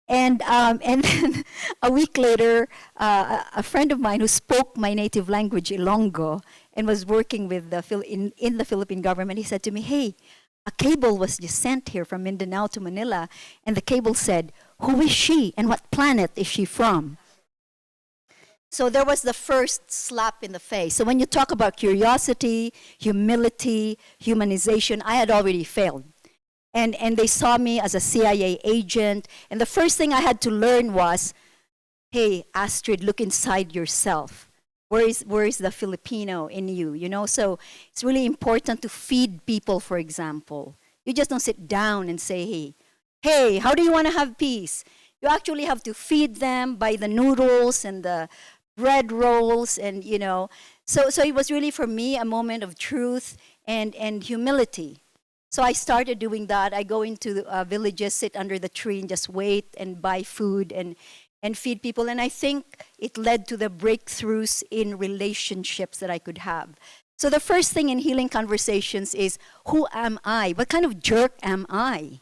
And then a week later, a friend of mine who spoke my native language, Ilonggo, and was working with in the Philippine government, he said to me, hey, a cable was just sent here from Mindanao to Manila, and the cable said, who is she and what planet is she from? So there was the first slap in the face. So when you talk about curiosity, humility, humanization, I had already failed. And they saw me as a CIA agent. And the first thing I had to learn was, hey, Astrid, look inside yourself. Where is the Filipino in you? So it's really important to feed people, for example. You just don't sit down and say, hey, how do you want to have peace? You actually have to feed them by the noodles and the bread rolls, and so it was really for me a moment of truth and humility. So I started doing that. I go into villages, sit under the tree and just wait and buy food and feed people. And I think it led to the breakthroughs in relationships that I could have. So the first thing in healing conversations is, who am I? What kind of jerk am I?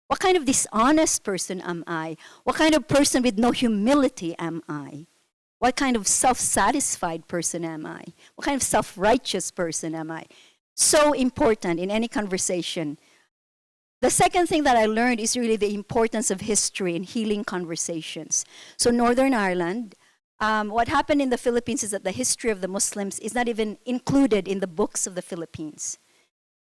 What kind of dishonest person am I? What kind of person with no humility am I? What kind of self-satisfied person am I? What kind of self-righteous person am I? So important in any conversation. The second thing that I learned is really the importance of history in healing conversations. So Northern Ireland, what happened in the Philippines is that the history of the Muslims is not even included in the books of the Philippines.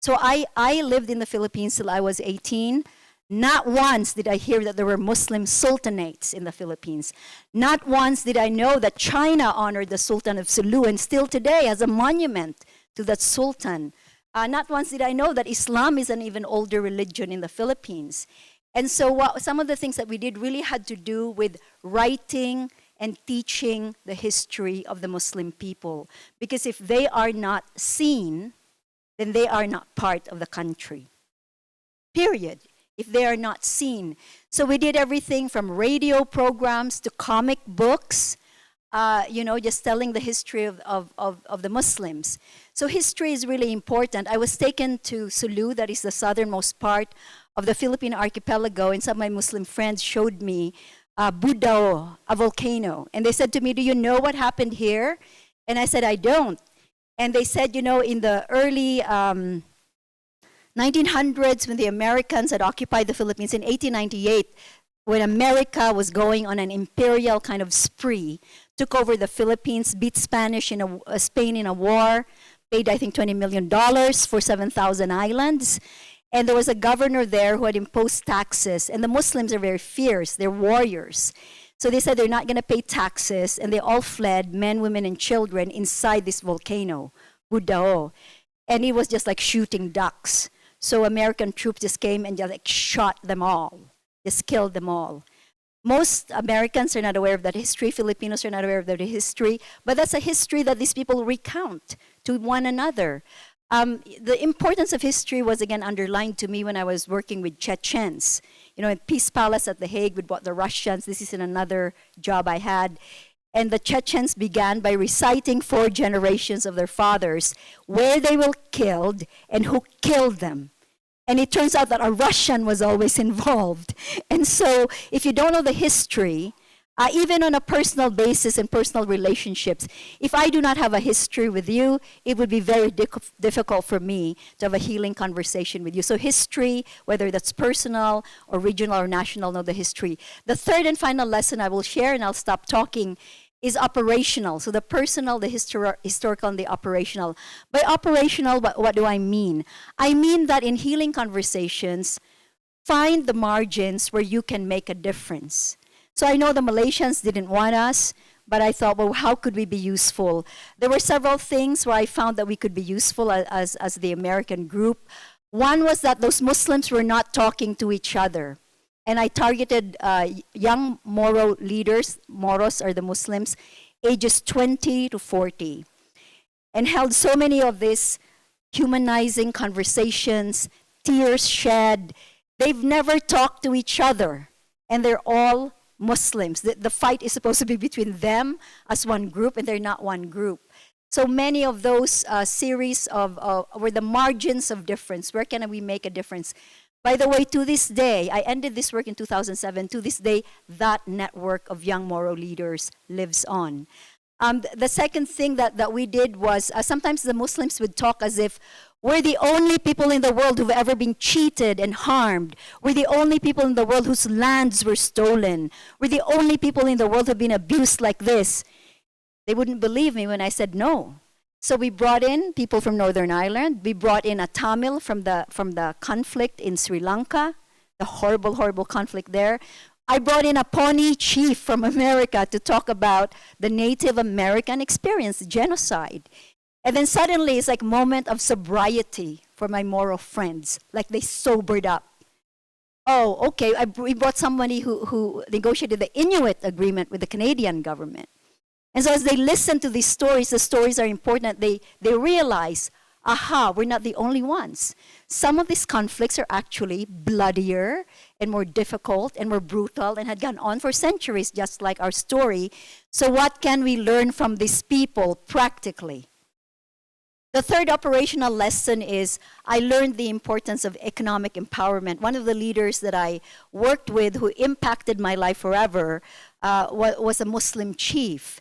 So I lived in the Philippines till I was 18. Not once did I hear that there were Muslim sultanates in the Philippines. Not once did I know that China honored the Sultan of Sulu and still today has a monument to that sultan. Not once did I know that Islam is an even older religion in the Philippines. And so some of the things that we did really had to do with writing and teaching the history of the Muslim people. Because if they are not seen, then they are not part of the country. Period. If they are not seen. So we did everything from radio programs to comic books, just telling the history of the Muslims. So history is really important. I was taken to Sulu, that is the southernmost part of the Philippine archipelago, and some of my Muslim friends showed me Budao, a volcano. And they said to me, do you know what happened here? And I said, I don't. And they said, in the early 1900s, when the Americans had occupied the Philippines in 1898, when America was going on an imperial kind of spree, took over the Philippines, beat Spain in a war, paid I think $20 million for 7,000 islands. And there was a governor there who had imposed taxes, and the Muslims are very fierce, they're warriors. So they said they're not gonna pay taxes, and they all fled, men, women, and children, inside this volcano, Budao. And it was just like shooting ducks. So American troops just came and just shot them all, just killed them all. Most Americans are not aware of that history, Filipinos are not aware of that history, but that's a history that these people recount to one another. The importance of history was again underlined to me when I was working with Chechens. At Peace Palace at The Hague with the Russians, this is in another job I had. And the Chechens began by reciting 4 generations of their fathers, where they were killed and who killed them. And it turns out that a Russian was always involved. And so if you don't know the history, even on a personal basis and personal relationships, if I do not have a history with you, it would be very difficult for me to have a healing conversation with you. So history, whether that's personal or regional or national, know the history. The third and final lesson I will share, and I'll stop talking, is operational. So the personal, the historical, and the operational. By operational, what do I mean? I mean that in healing conversations, find the margins where you can make a difference. So I know the Malaysians didn't want us, but I thought, well, how could we be useful? There were several things where I found that we could be useful as the American group. One was that those Muslims were not talking to each other. And I targeted young Moro leaders, Moros are the Muslims, ages 20 to 40, and held so many of these humanizing conversations, tears shed. They've never talked to each other, and they're all Muslims. The fight is supposed to be between them as one group, and they're not one group. So many of those series were the margins of difference. Where can we make a difference? By the way, to this day, I ended this work in 2007. To this day, that network of young Moro leaders lives on. The second thing that we did was sometimes the Muslims would talk as if we're the only people in the world who've ever been cheated and harmed. We're the only people in the world whose lands were stolen. We're the only people in the world who've been abused like this. They wouldn't believe me when I said no. So we brought in people from Northern Ireland. We brought in a Tamil from the conflict in Sri Lanka, the horrible, horrible conflict there. I brought in a Pawnee chief from America to talk about the Native American experience, genocide. And then suddenly it's like a moment of sobriety for my Moro friends, like they sobered up. Oh, okay, we brought somebody who negotiated the Inuit agreement with the Canadian government. And so as they listen to these stories, the stories are important. They realize, aha, we're not the only ones. Some of these conflicts are actually bloodier and more difficult and more brutal and had gone on for centuries, just like our story. So what can we learn from these people practically? The third operational lesson is I learned the importance of economic empowerment. One of the leaders that I worked with who impacted my life forever was a Muslim chief.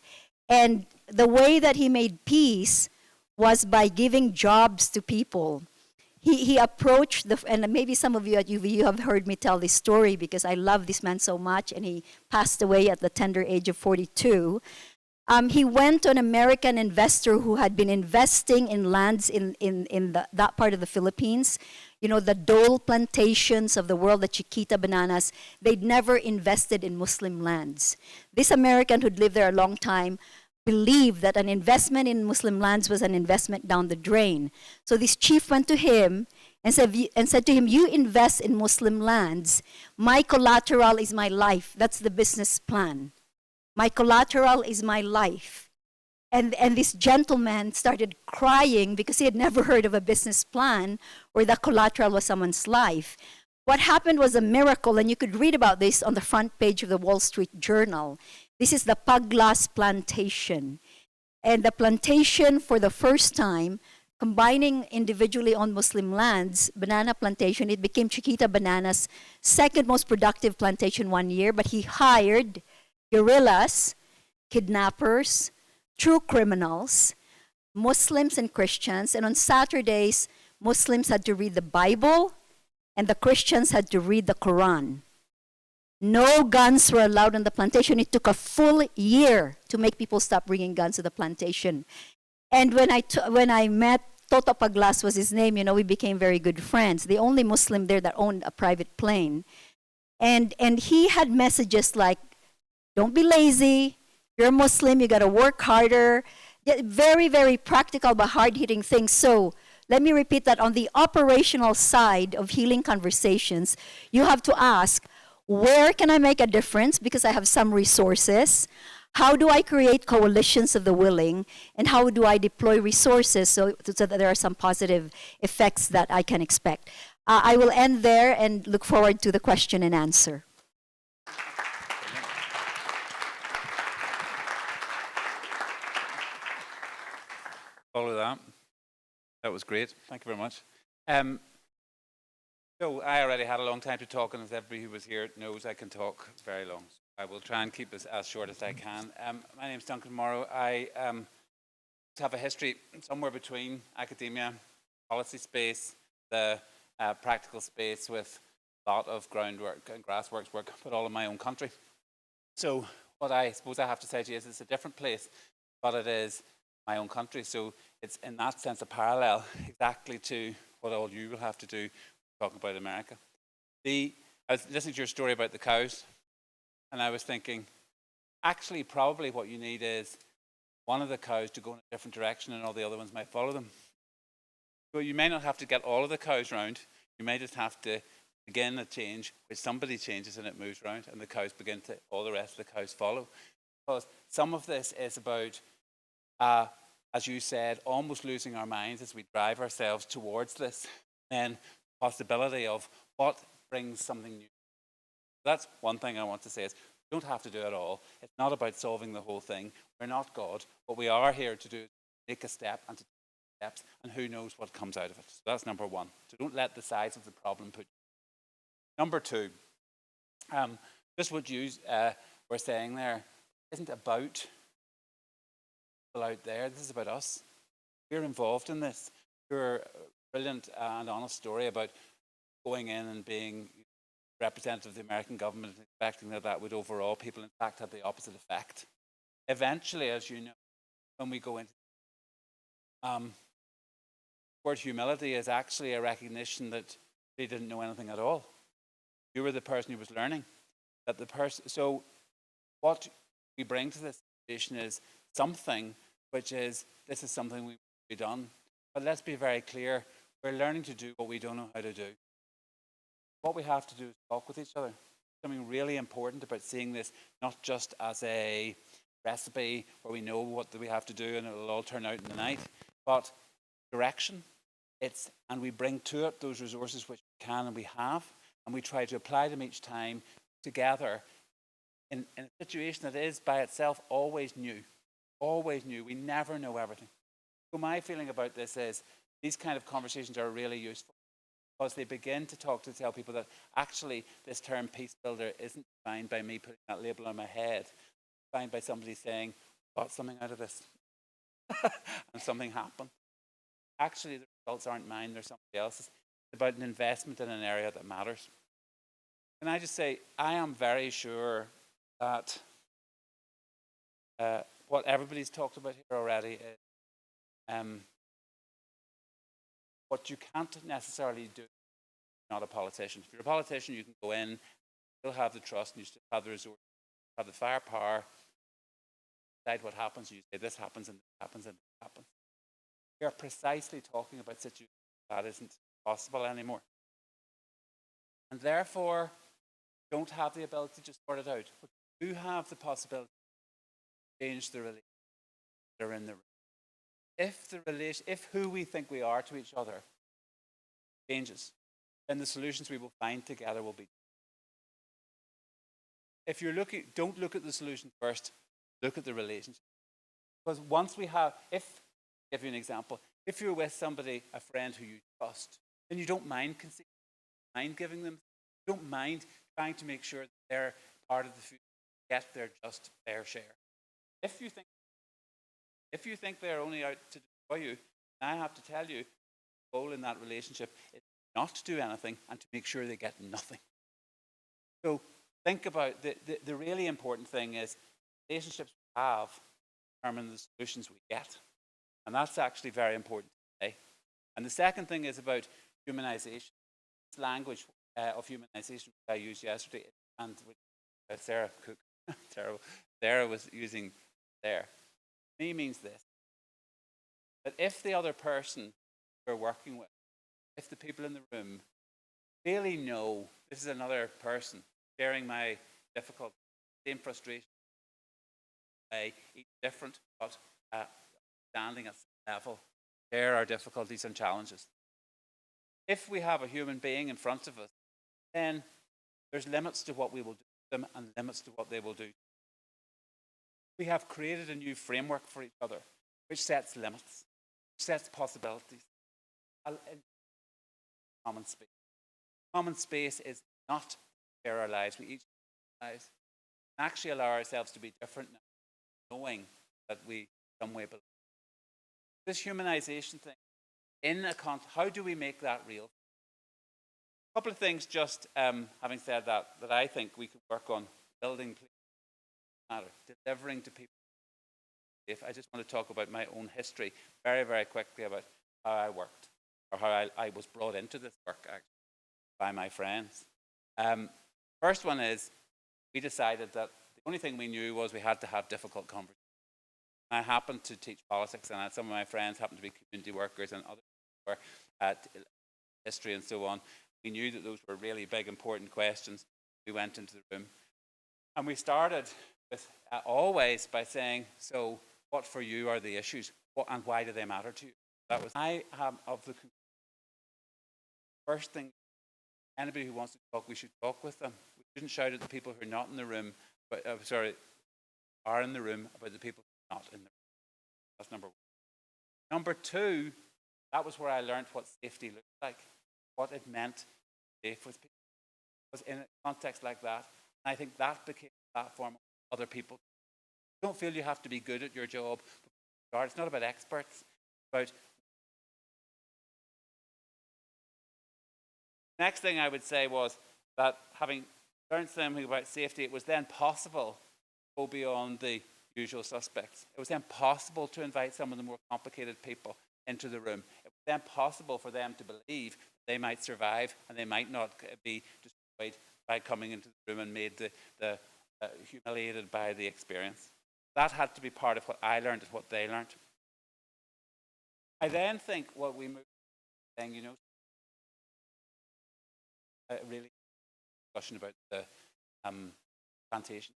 And the way that he made peace was by giving jobs to people. He approached, and maybe some of you at UVU have heard me tell this story because I love this man so much, and he passed away at the tender age of 42. He went to an American investor who had been investing in lands in that part of the Philippines. You know, the Dole plantations of the world, the Chiquita bananas, they'd never invested in Muslim lands. This American who'd lived there a long time believed that an investment in Muslim lands was an investment down the drain. So this chief went to him and said to him, you invest in Muslim lands, my collateral is my life. That's the business plan. My collateral is my life. And this gentleman started crying because he had never heard of a business plan where the collateral was someone's life. What happened was a miracle, and you could read about this on the front page of the Wall Street Journal. This is the Paglas plantation. And the plantation, for the first time, combining individually owned Muslim lands, banana plantation, it became Chiquita Banana's second most productive plantation one year, but he hired guerrillas, kidnappers, true criminals, Muslims and Christians, and on Saturdays, Muslims had to read the Bible, and the Christians had to read the Quran. No guns were allowed on the plantation. It took a full year to make people stop bringing guns to the plantation. And when I met Toto Paglas, was his name, you know, we became very good friends. The only Muslim there that owned a private plane. And he had messages like, don't be lazy. You're a Muslim, you got to work harder. Very, very practical but hard-hitting things. So let me repeat that on the operational side of healing conversations, you have to ask, where can I make a difference because I have some resources? How do I create coalitions of the willing? And how do I deploy resources so that there are some positive effects that I can expect? I will end there and look forward to the question and answer.
Follow that. That was great. Thank you very much. So I already had a long time to talk, and as everybody who was here knows, I can talk very long. So I will try and keep this as short as I can. My name is Duncan Morrow. I have a history somewhere between academia, policy space, the practical space with a lot of groundwork and grassworks work, but all in my own country. So what I suppose I have to say to you is it's a different place, but it is my own country. So it's in that sense a parallel exactly to what all you will have to do talking about America. I was listening to your story about the cows, and I was thinking, actually probably what you need is one of the cows to go in a different direction and all the other ones might follow them. So you may not have to get all of the cows round, you may just have to begin a change which somebody changes and it moves around and the cows begin to, all the rest of the cows follow. Because some of this is about as you said, almost losing our minds as we drive ourselves towards this, and possibility of what brings something new. That's one thing I want to say is, you don't have to do it all. It's not about solving the whole thing. We're not God. What we are here to do is take a step and to take steps, and who knows what comes out of it. So that's number one. So don't let the size of the problem put you. Number two, just what you were saying there isn't about people out there. This is about us. We're involved in this. Your brilliant and honest story about going in and being representative of the American government and expecting that that would overawe people, in fact, have the opposite effect. Eventually, as you know, when we go into the word humility is actually a recognition that they didn't know anything at all. You were the person who was learning. So what we bring to this situation is something which is, this is something we've done. But let's be very clear, we're learning to do what we don't know how to do. What we have to do is talk with each other. Something really important about seeing this not just as a recipe where we know what we have to do and it'll all turn out in the night, but direction. And we bring to it those resources which we can and we have, and we try to apply them each time together in a situation that is by itself always new. Always new. We never know everything. So my feeling about this is these kind of conversations are really useful because they begin to tell people that actually this term peace builder isn't defined by me putting that label on my head. It's defined by somebody saying, got something out of this. And something happened. Actually, the results aren't mine, they're somebody else's. It's about an investment in an area that matters. Can I just say, I am very sure that what everybody's talked about here already is what you can't necessarily do. Not a politician. If you're a politician, you can go in, still have the trust, and you still have the resources, have the firepower, decide what happens. You say this happens and this happens and this happens. We are precisely talking about situations that isn't possible anymore, and therefore don't have the ability to sort it out. But do have the possibility to change the relations that are in the room. If who we think we are to each other changes, then the solutions we will find together will be. If you're looking, don't look at the solution first, look at the relationship. Because once we have, I'll give you an example, if you're with somebody, a friend who you trust, then you don't mind conceding, mind giving them, you don't mind trying to make sure that they're part of the future, get their just fair share. If you think they're only out to destroy you, I have to tell you, the goal in that relationship is not to do anything and to make sure they get nothing. So think about the really important thing is relationships we have determine the solutions we get. And that's actually very important today. And the second thing is about humanization. This language of humanization which I used yesterday, and which Sarah Cook, terrible, Sarah was using there. To me means this, that if the other person we're working with, if the people in the room really know this is another person sharing my difficulty, same frustration, each different, but standing at the level, share our difficulties and challenges. If we have a human being in front of us, then there's limits to what we will do to them and limits to what they will do. We have created a new framework for each other, which sets limits, sets possibilities. Common space. Common space is not to share our lives. We each share our lives. And actually allow ourselves to be different now, knowing that we some way belong. This humanization thing, how do we make that real? A couple of things just, having said that I think we could work on building matter, delivering to people. If I just want to talk about my own history very, very quickly about how I worked, or how I was brought into this work actually by my friends. First one is, we decided that the only thing we knew was we had to have difficult conversations. I happened to teach politics, and some of my friends happened to be community workers, and others were at history and so on. We knew that those were really big, important questions. We went into the room, and we started with always by saying, so what for you are the issues, and why do they matter to you? That was of the first thing. Anybody who wants to talk, we should talk with them. We shouldn't shout at the people who are not in the room, but are in the room about the people who are not in the room. That's number one. Number two, that was where I learned what safety looked like, what it meant to be safe with people. It was in a context like that, and I think that became a platform of other people. Don't feel you have to be good at your job. It's not about experts. It's about. Next thing I would say was that having learned something about safety, it was then possible to go beyond the usual suspects. It was then possible to invite some of the more complicated people into the room. It was then possible for them to believe they might survive and they might not be destroyed by coming into the room and made the humiliated by the experience. That had to be part of what I learned and what they learned. I then think what we moved to saying, really discussion about the plantation.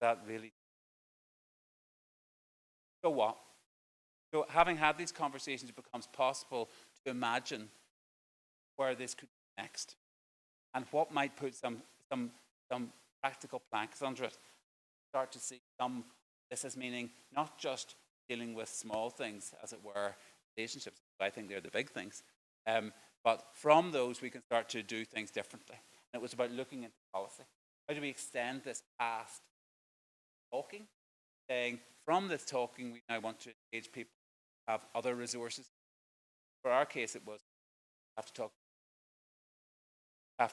That really. So what? So having had these conversations, it becomes possible to imagine where this could be next, and what might put some practical planks under it. Start to see this as meaning not just dealing with small things, as it were, relationships. I think they're the big things. But from those, we can start to do things differently. And it was about looking into policy. How do we extend this past talking? Saying, from this talking, we now want to engage people, have other resources. For our case, it was have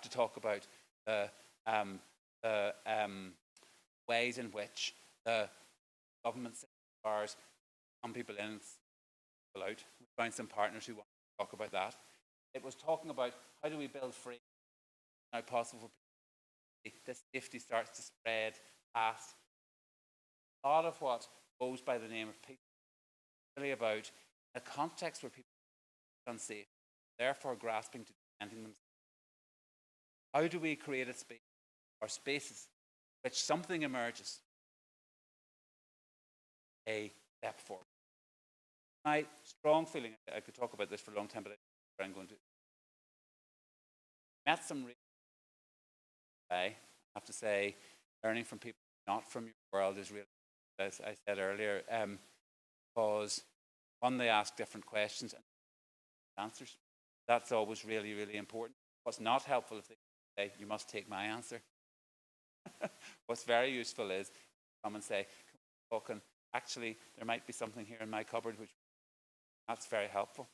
to talk about the ways in which the government ours, some people in, people out. We found some partners who want to talk about that. It was talking about how do we build free, now possible for people. This safety starts to spread past. A lot of what goes by the name of peace is really about a context where people are unsafe, therefore grasping to defending themselves. How do we create a space or spaces in which something emerges? A step forward. My strong feeling, I could talk about this for a long time, but I'm going to. Met some really, I have to say, learning from people not from your world is really, as I said earlier, because one, they ask different questions and answers. That's always really, really important. What's not helpful if they say, you must take my answer. What's very useful is come and say, can we talk, and actually there might be something here in my cupboard which that's very helpful.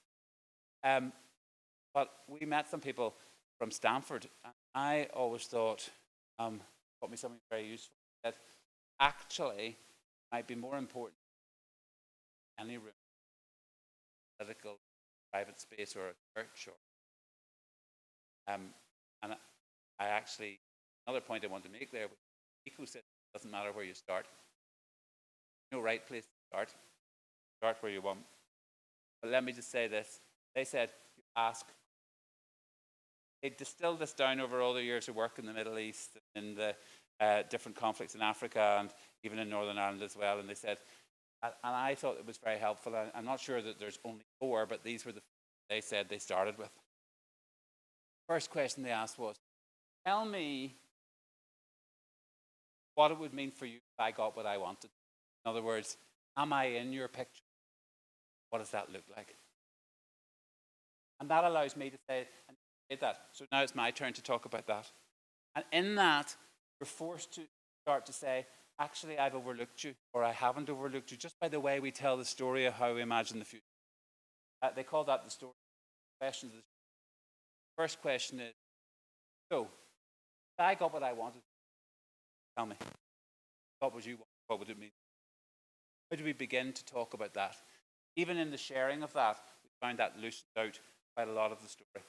But we met some people from Stanford, and I always thought, taught me something very useful, that actually might be more important in any room, political, private space, or a church, or and I actually, another point I want to make there, Eco said it doesn't matter where you start. No right place to start where you want. But let me just say this, they said, you ask. They distilled this down over all the years of work in the Middle East, in the different conflicts in Africa, and even in Northern Ireland as well, and they said, and I thought it was very helpful. I'm not sure that there's only 4, but these were the they said they started with. First question they asked was, tell me what it would mean for you if I got what I wanted. In other words, am I in your picture? What does that look like? And that allows me to say, and I did that. So now it's my turn to talk about that. And in that, you're forced to start to say, actually, I've overlooked you, or I haven't overlooked you, just by the way we tell the story of how we imagine the future. They call that the story. Questions. First question is, so, if I got what I wanted, tell me, what would you want? What would it mean? How do we begin to talk about that? Even in the sharing of that, we found that loosened out quite a lot of the story.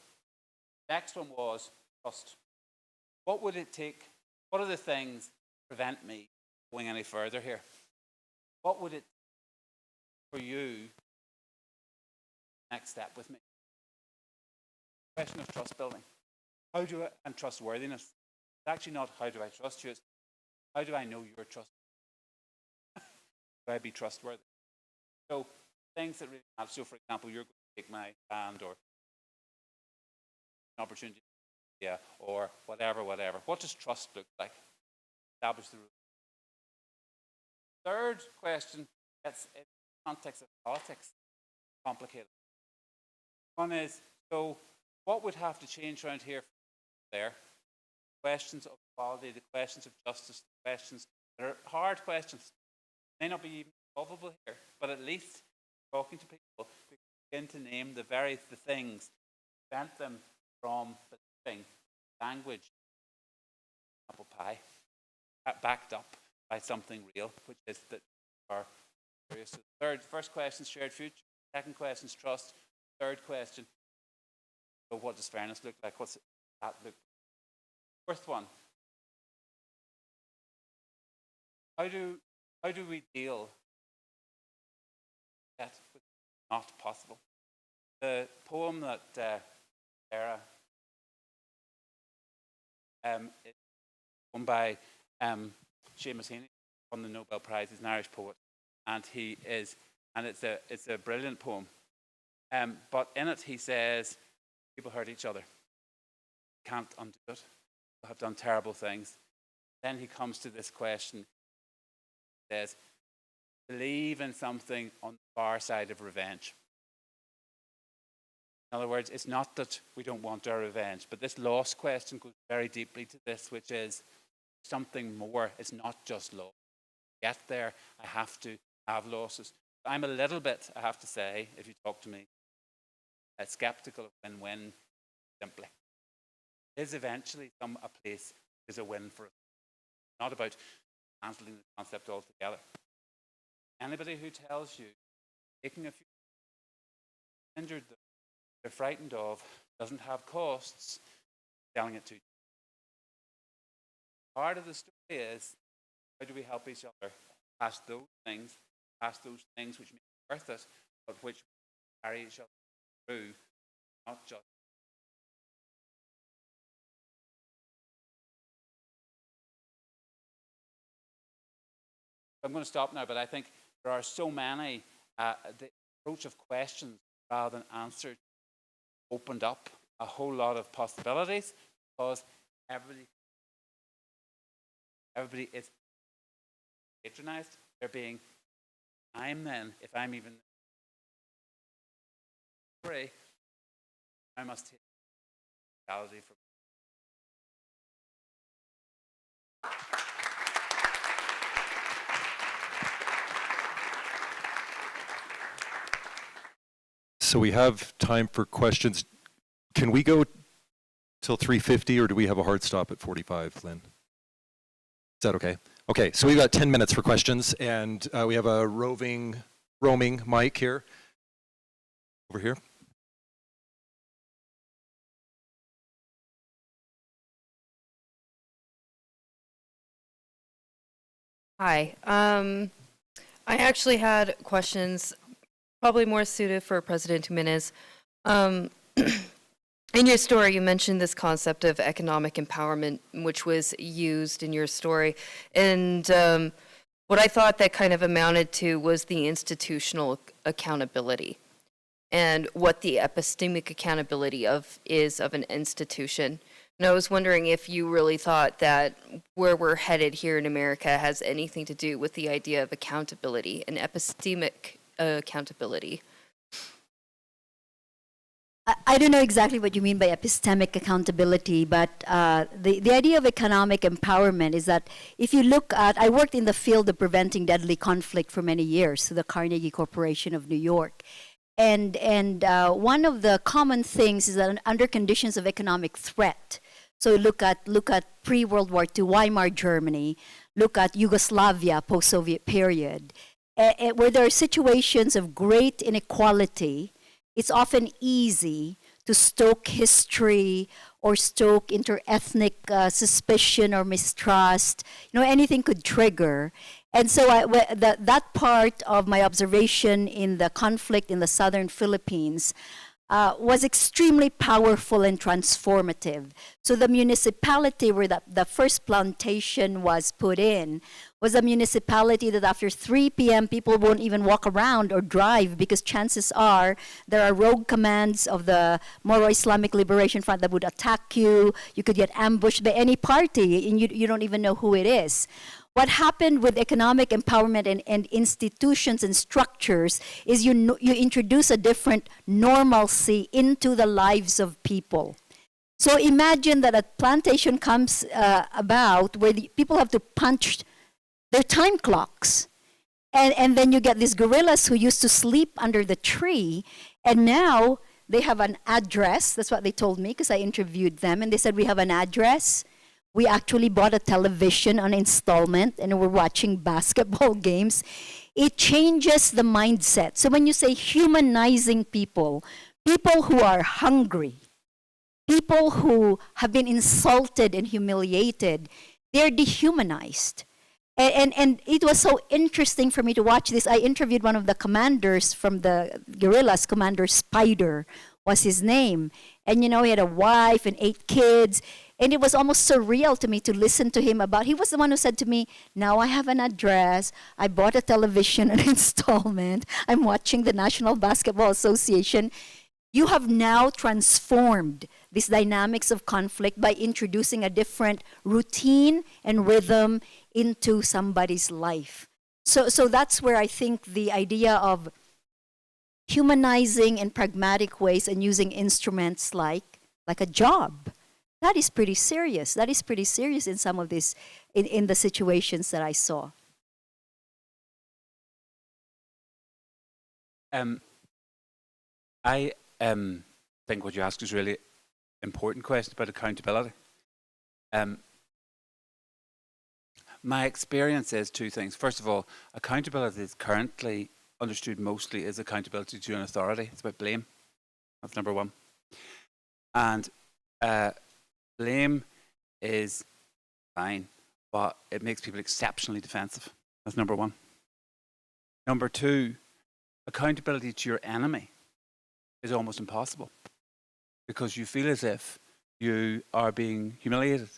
Next one was trust. What would it take? What are the things that prevent me going any further here? What would it take for you next step with me? Question of trust building. How do I, and trustworthiness. It's actually not how do I trust you, it's how do I know you're trustworthy? Do I be trustworthy? So things that really matter. So for example, you're going to take my hand, or an opportunity, yeah, or whatever. What does trust look like? Establish the rules. Third question, it's in the context of politics, complicated. One is, so what would have to change around here from there? Questions of equality, the questions of justice, the questions that are hard questions. May not be even solvable here, but at least talking to people, we begin to name the things that prevent them from believing language, apple pie, backed up by something real, which is that are serious. First question is shared future. Second question is trust. Third question, so what does fairness look like? What's that look like? Fourth one, how do we deal with that which is not possible? The poem that Sarah is won by Seamus Heaney, won the Nobel Prize. He's an Irish poet, and it's a brilliant poem. But in it he says, people hurt each other. Can't undo it. People have done terrible things. Then he comes to this question. He says, believe in something on the far side of revenge. In other words, it's not that we don't want our revenge, but this loss question goes very deeply to this, which is something more. It's not just loss. To get there, I have to have losses. I'm a little bit, I have to say, if you talk to me, skeptical of win-win simply. It is eventually a place is a win for us. It's not about cancelling the concept altogether. Anybody who tells you taking a few injured them, they're frightened of, doesn't have costs, telling it to you. Part of the story is, how do we help each other past those things which make it worth it, but which carry each other through, not just. I'm going to stop now, but I think there are so many, the approach of questions rather than answers opened up a whole lot of possibilities, because everybody is patronized. They're being, if I'm even free, I must take reality for.
So we have time for questions. Can we go till 3:50, or do we have a hard stop at 45, Lynn? Is that okay? Okay, so we've got 10 minutes for questions, and we have a roaming mic here. Over here.
Hi. I actually had questions probably more suited for President Tuminas. In your story, you mentioned this concept of economic empowerment, which was used in your story. And what I thought that kind of amounted to was the institutional accountability and what the epistemic accountability is of an institution. And I was wondering if you really thought that where we're headed here in America has anything to do with the idea of accountability and epistemic accountability.
I don't know exactly what you mean by epistemic accountability, but the idea of economic empowerment is that if you look at, I worked in the field of preventing deadly conflict for many years through the Carnegie Corporation of New York. And one of the common things is that under conditions of economic threat, so look at pre-World War II Weimar Germany, look at Yugoslavia post-Soviet period, where there are situations of great inequality. It's often easy to stoke history or stoke interethnic suspicion or mistrust. Anything could trigger. And so that part of my observation in the conflict in the southern Philippines was extremely powerful and transformative. So the municipality where the first plantation was put in was a municipality that after 3 p.m. people won't even walk around or drive, because chances are there are rogue commands of the Moro Islamic Liberation Front that would attack you. You could get ambushed by any party and you don't even know who it is. What happened with economic empowerment and institutions and structures is you introduce a different normalcy into the lives of people. So imagine that a plantation comes about where people have to punch their time clocks. And then you get these guerrillas who used to sleep under the tree, and now they have an address. That's what they told me, because I interviewed them, and they said, we have an address. We actually bought a television on installment, and we're watching basketball games. It changes the mindset. So when you say humanizing people who are hungry, people who have been insulted and humiliated, they're dehumanized. And it was so interesting for me to watch this. I interviewed one of the commanders from the guerrillas, Commander Spider was his name. And he had a wife and 8 kids. And it was almost surreal to me to listen to him about, he was the one who said to me, now I have an address, I bought a television, an installment, I'm watching the National Basketball Association. You have now transformed these dynamics of conflict by introducing a different routine and rhythm into somebody's life. So that's where I think the idea of humanizing in pragmatic ways and using instruments like a job, that is pretty serious. That is pretty serious in some of these, in the situations that I saw.
I think what you ask is really important question about accountability. My experience is two things. First of all, accountability is currently understood mostly as accountability to an authority. It's about blame. That's number one. And blame is fine, but it makes people exceptionally defensive. That's number one. Number two, accountability to your enemy is almost impossible because you feel as if you are being humiliated.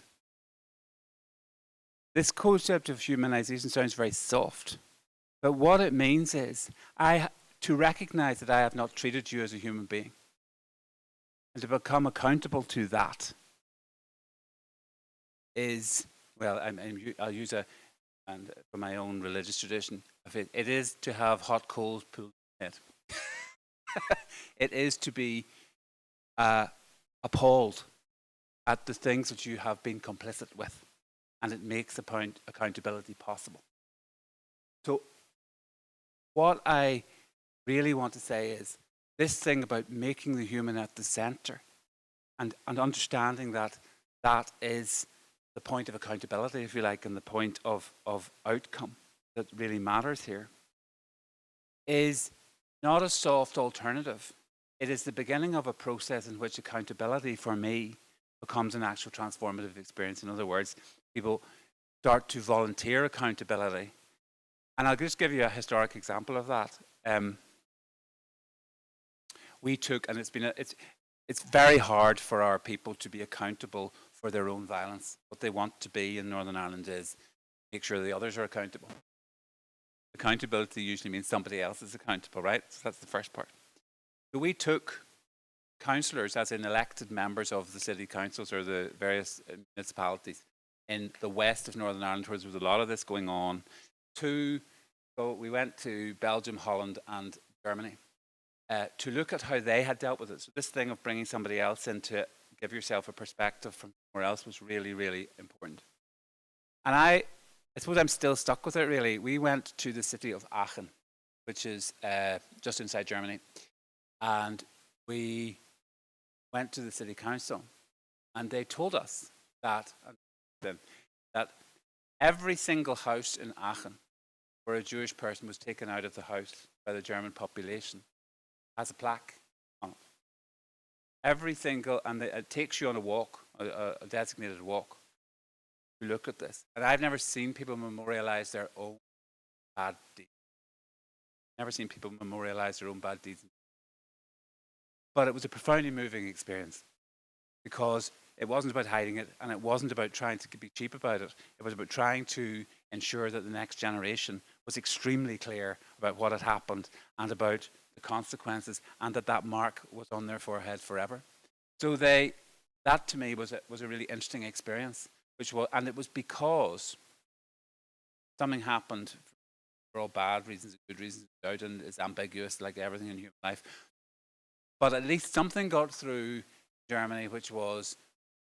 This concept of humanization sounds very soft, but what it means is to recognize that I have not treated you as a human being and to become accountable to that is, well, I'll use and for my own religious tradition, it is to have hot coals pulled in it. It is to be appalled at the things that you have been complicit with, and it makes accountability possible. So what I really want to say is this thing about making the human at the center and understanding that that is the point of accountability, if you like, and the point of outcome that really matters here, is not a soft alternative. It is the beginning of a process in which accountability for me becomes an actual transformative experience. In other words, people start to volunteer accountability. And I'll just give you a historic example of that. We took, and it's very hard for our people to be accountable for their own violence. What they want to be in Northern Ireland is make sure the others are accountable. Accountability usually means somebody else is accountable, right? So that's the first part. So we took councillors, as in elected members of the city councils or the various municipalities in the west of Northern Ireland, where there was a lot of this going on, we went to Belgium, Holland and Germany to look at how they had dealt with it. So this thing of bringing somebody else in to give yourself a perspective from somewhere else was really, really important. And I suppose I'm still stuck with it, really. We went to the city of Aachen, which is just inside Germany. And we went to the city council, and they told us that every single house in Aachen where a Jewish person was taken out of the house by the German population has a plaque on it. Every single, and it takes you on a walk, a designated walk, to look at this. And I've never seen people memorialize their own bad deeds. Never seen people memorialize their own bad deeds. But it was a profoundly moving experience because it wasn't about hiding it, and it wasn't about trying to be cheap about it. It was about trying to ensure that the next generation was extremely clear about what had happened and about the consequences, and that mark was on their forehead forever. So that to me was a really interesting experience, and it was because something happened for all bad reasons, good reasons, doubt, and it's ambiguous like everything in human life. But at least something got through Germany, which was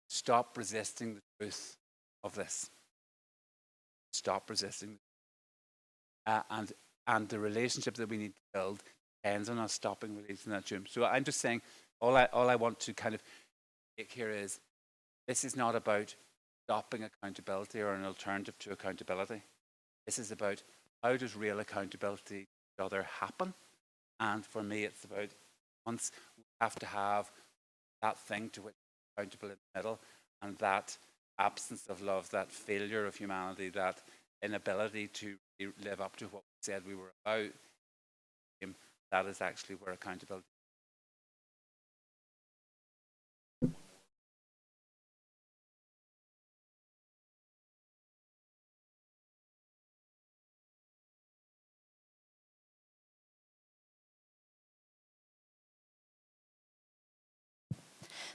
stop resisting the truth of this. Stop resisting. And the relationship that we need to build depends on us stopping releasing that truth. So I'm just saying, all I want to kind of make here is, this is not about stopping accountability or an alternative to accountability. This is about how does real accountability to each other happen? And for me, it's about once we have to have that thing to which we're accountable in the middle, and that absence of love, that failure of humanity, that inability to live up to what we said we were about, that is actually where accountability.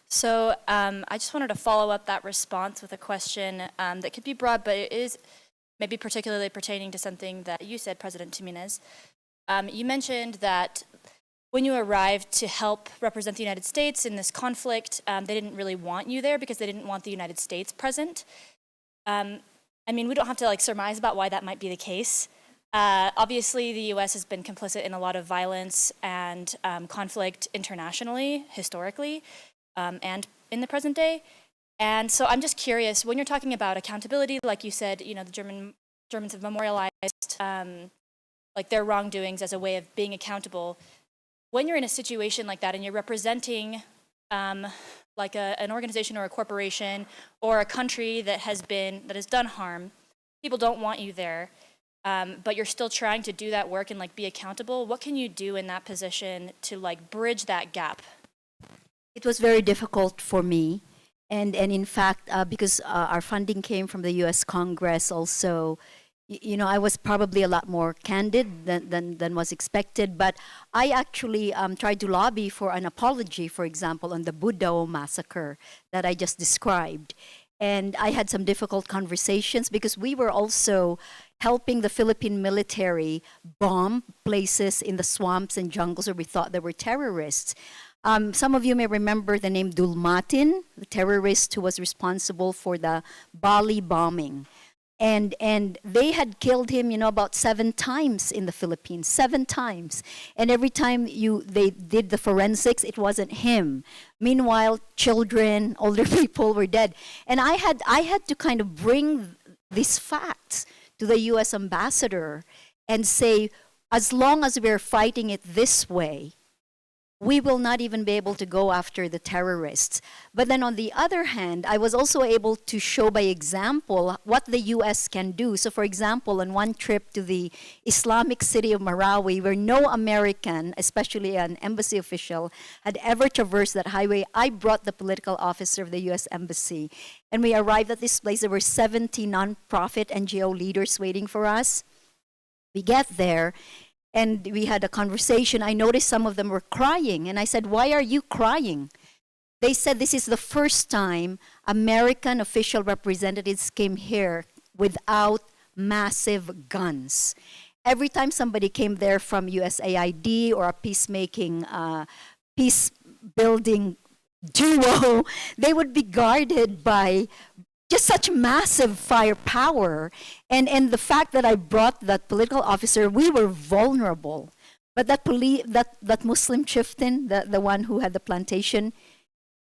So I just wanted to follow up that response with a question that could be broad, but it is maybe particularly pertaining to something that you said, President Tuminas. You mentioned that when you arrived to help represent the United States in this conflict, they didn't really want you there because they didn't want the United States present. I mean, we don't have to surmise about why that might be the case. Obviously, the U.S. has been complicit in a lot of violence and conflict internationally, historically, and in the present day. And so I'm just curious, when you're talking about accountability, like you said, you know, the Germans have memorialized like their wrongdoings as a way of being accountable. When you're in a situation like that and you're representing like an organization or a corporation or a country that has done harm, people don't want you there, but you're still trying to do that work and like be accountable. What can you do in that position to like bridge that gap?
It was very difficult for me. And in fact, because our funding came from the US Congress also, you know, I was probably a lot more candid than was expected. But I actually tried to lobby for an apology, for example, on the Budao massacre that I just described. And I had some difficult conversations because we were also helping the Philippine military bomb places in the swamps and jungles where we thought there were terrorists. Some of you may remember the name Dulmatin, the terrorist who was responsible for the Bali bombing. And they had killed him, you know, about 7 times in the Philippines, 7 times. And every time they did the forensics, it wasn't him. Meanwhile, children, older people were dead. And I had to kind of bring these facts to the US ambassador and say, as long as we're fighting it this way, we will not even be able to go after the terrorists. But then on the other hand, I was also able to show by example what the US can do. So for example, on one trip to the Islamic city of Marawi, where no American, especially an embassy official, had ever traversed that highway, I brought the political officer of the US Embassy. And we arrived at this place, there were 70 nonprofit NGO leaders waiting for us. We get there, and we had a conversation. I noticed some of them were crying. And I said, why are you crying? They said this is the first time American official representatives came here without massive guns. Every time somebody came there from USAID or a peacemaking, peace-building duo, they would be guarded by just such massive firepower. And the fact that I brought that political officer, we were vulnerable. But that Muslim chieftain, the one who had the plantation,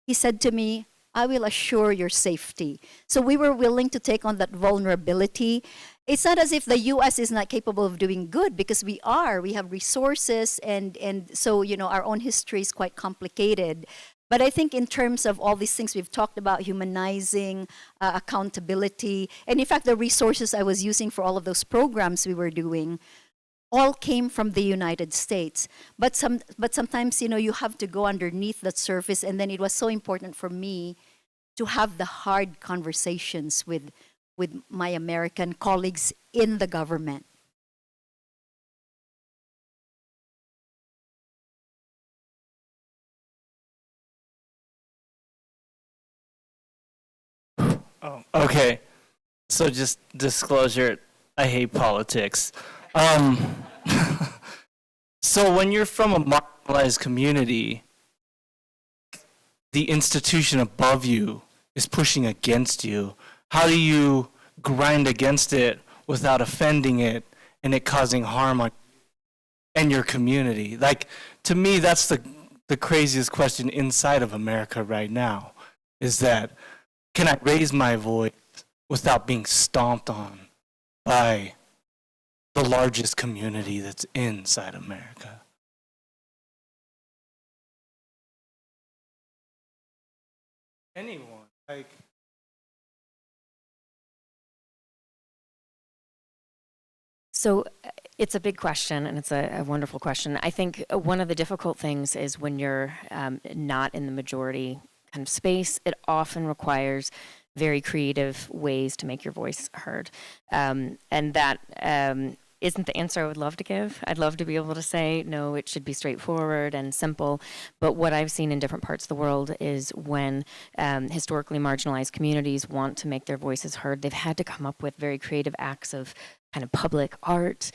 he said to me, I will assure your safety. So we were willing to take on that vulnerability. It's not as if the US is not capable of doing good, because we are. We have resources, and so, you know, our own history is quite complicated. But I think in terms of all these things we've talked about, humanizing, accountability, and in fact the resources I was using for all of those programs we were doing, all came from the United States. But sometimes, you know, you have to go underneath that surface, and then it was so important for me to have the hard conversations with my American colleagues in the government.
Oh, okay. So just disclosure, I hate politics. So when you're from a marginalized community, the institution above you is pushing against you. How do you grind against it without offending it and it causing harm on and your community? Like, to me, that's the craziest question inside of America right now, is that, can I raise my voice without being stomped on by the largest community that's inside America? Anyone, like...
So it's a big question, and it's a wonderful question. I think one of the difficult things is when you're not in the majority kind of space, it often requires very creative ways to make your voice heard. And that isn't the answer I would love to give. I'd love to be able to say, no, it should be straightforward and simple. But what I've seen in different parts of the world is when historically marginalized communities want to make their voices heard, they've had to come up with very creative acts of kind of public art,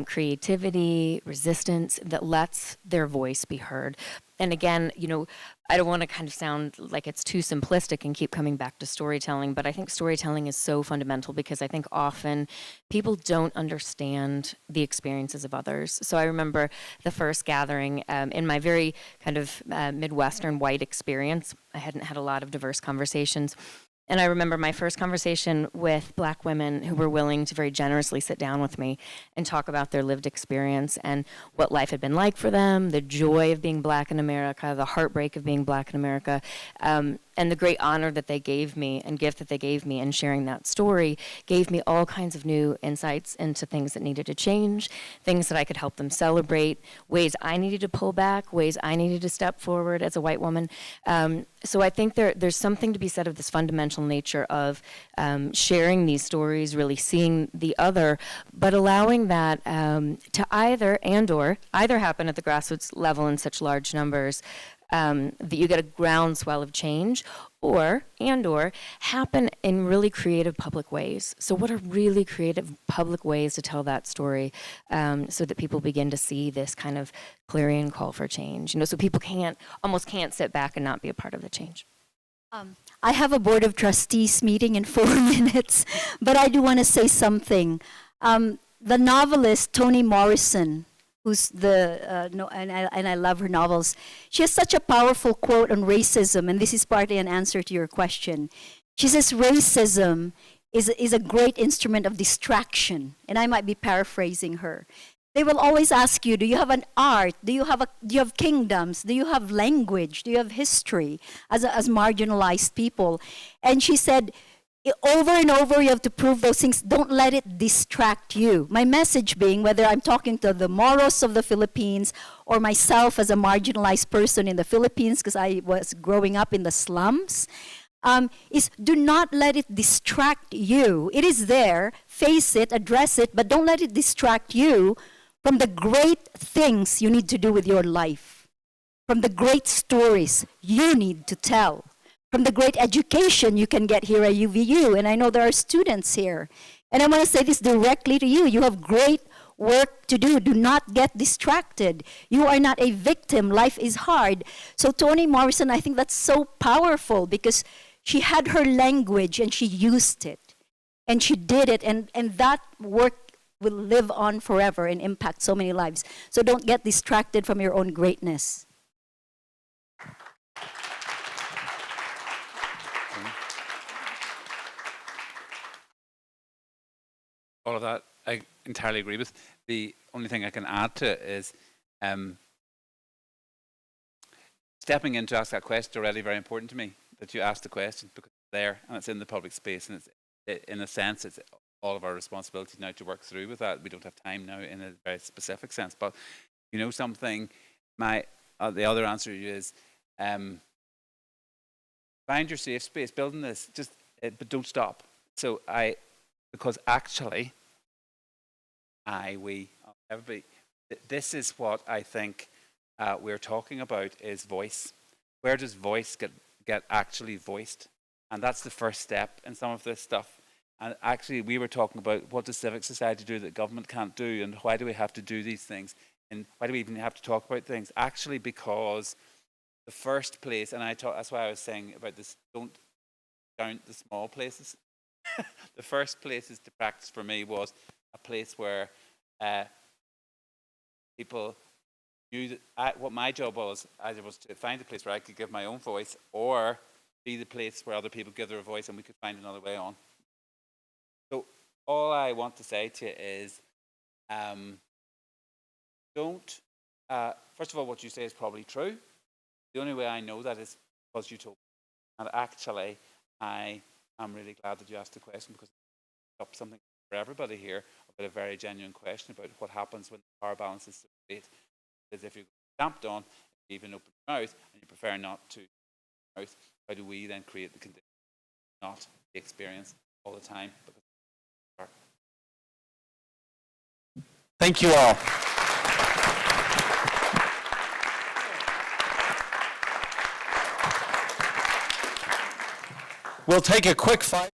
creativity, resistance that lets their voice be heard. And again, you know, I don't want to kind of sound like it's too simplistic and keep coming back to storytelling, but I think storytelling is so fundamental because I think often people don't understand the experiences of others. So I remember the first gathering in my very kind of Midwestern white experience. I hadn't had a lot of diverse conversations. And I remember my first conversation with Black women who were willing to very generously sit down with me and talk about their lived experience and what life had been like for them, the joy of being Black in America, the heartbreak of being Black in America, and the great honor that they gave me and gift that they gave me in sharing that story gave me all kinds of new insights into things that needed to change, things that I could help them celebrate, ways I needed to pull back, ways I needed to step forward as a white woman. So I think there's something to be said of this fundamental nature of sharing these stories, really seeing the other, but allowing that to either happen at the grassroots level in such large numbers that you get a groundswell of change, or happen in really creative public ways. So what are really creative public ways to tell that story so that people begin to see this kind of clarion call for change? You know, so people almost can't sit back and not be a part of the change.
I have a board of trustees meeting in 4 minutes, but I do want to say something. The novelist Toni Morrison, who's and I love her novels. She has such a powerful quote on racism, and this is partly an answer to your question. She says racism is a great instrument of distraction, and I might be paraphrasing her. They will always ask you, do you have an art? Do you have kingdoms? Do you have language? Do you have history as marginalized people? And she said, over and over, you have to prove those things. Don't let it distract you. My message being, whether I'm talking to the Moros of the Philippines or myself as a marginalized person in the Philippines, because I was growing up in the slums, is do not let it distract you. It is there. Face it, address it, but don't let it distract you from the great things you need to do with your life, from the great stories you need to tell, from the great education you can get here at UVU. And I know there are students here. And I want to say this directly to you. You have great work to do. Do not get distracted. You are not a victim. Life is hard. So Toni Morrison, I think that's so powerful because she had her language and she used it. And she did it. And that work will live on forever and impact so many lives. So don't get distracted from your own greatness.
All of that I entirely agree with. The only thing I can add to it is stepping in to ask that question is already very important to me, that you ask the question, because it's there and it's in the public space, and it's, in a sense, it's all of our responsibility now to work through with that. We don't have time now in a very specific sense, but you know something, the other answer is find your safe space, building this, but don't stop. So because actually, everybody, this is what I think we're talking about is voice. Where does voice get actually voiced? And that's the first step in some of this stuff. And actually, we were talking about what does civic society do that government can't do, and why do we have to do these things? And why do we even have to talk about things? Actually, because the first place, and that's why I was saying about this, don't count the small places. The first places to practice for me was a place where people knew that what my job was, either was to find a place where I could give my own voice, or be the place where other people give their voice and we could find another way on. So all I want to say to you is, first of all, what you say is probably true. The only way I know that is because you told me. And actually, I am really glad that you asked the question, because it's up something for everybody here about a very genuine question about what happens when the power balance is so great. Because if you're stamped on, you even open your mouth, and you prefer not to mouth, how do we then create the condition, not the experience all the time? Because
Thank you all. We'll take a quick 5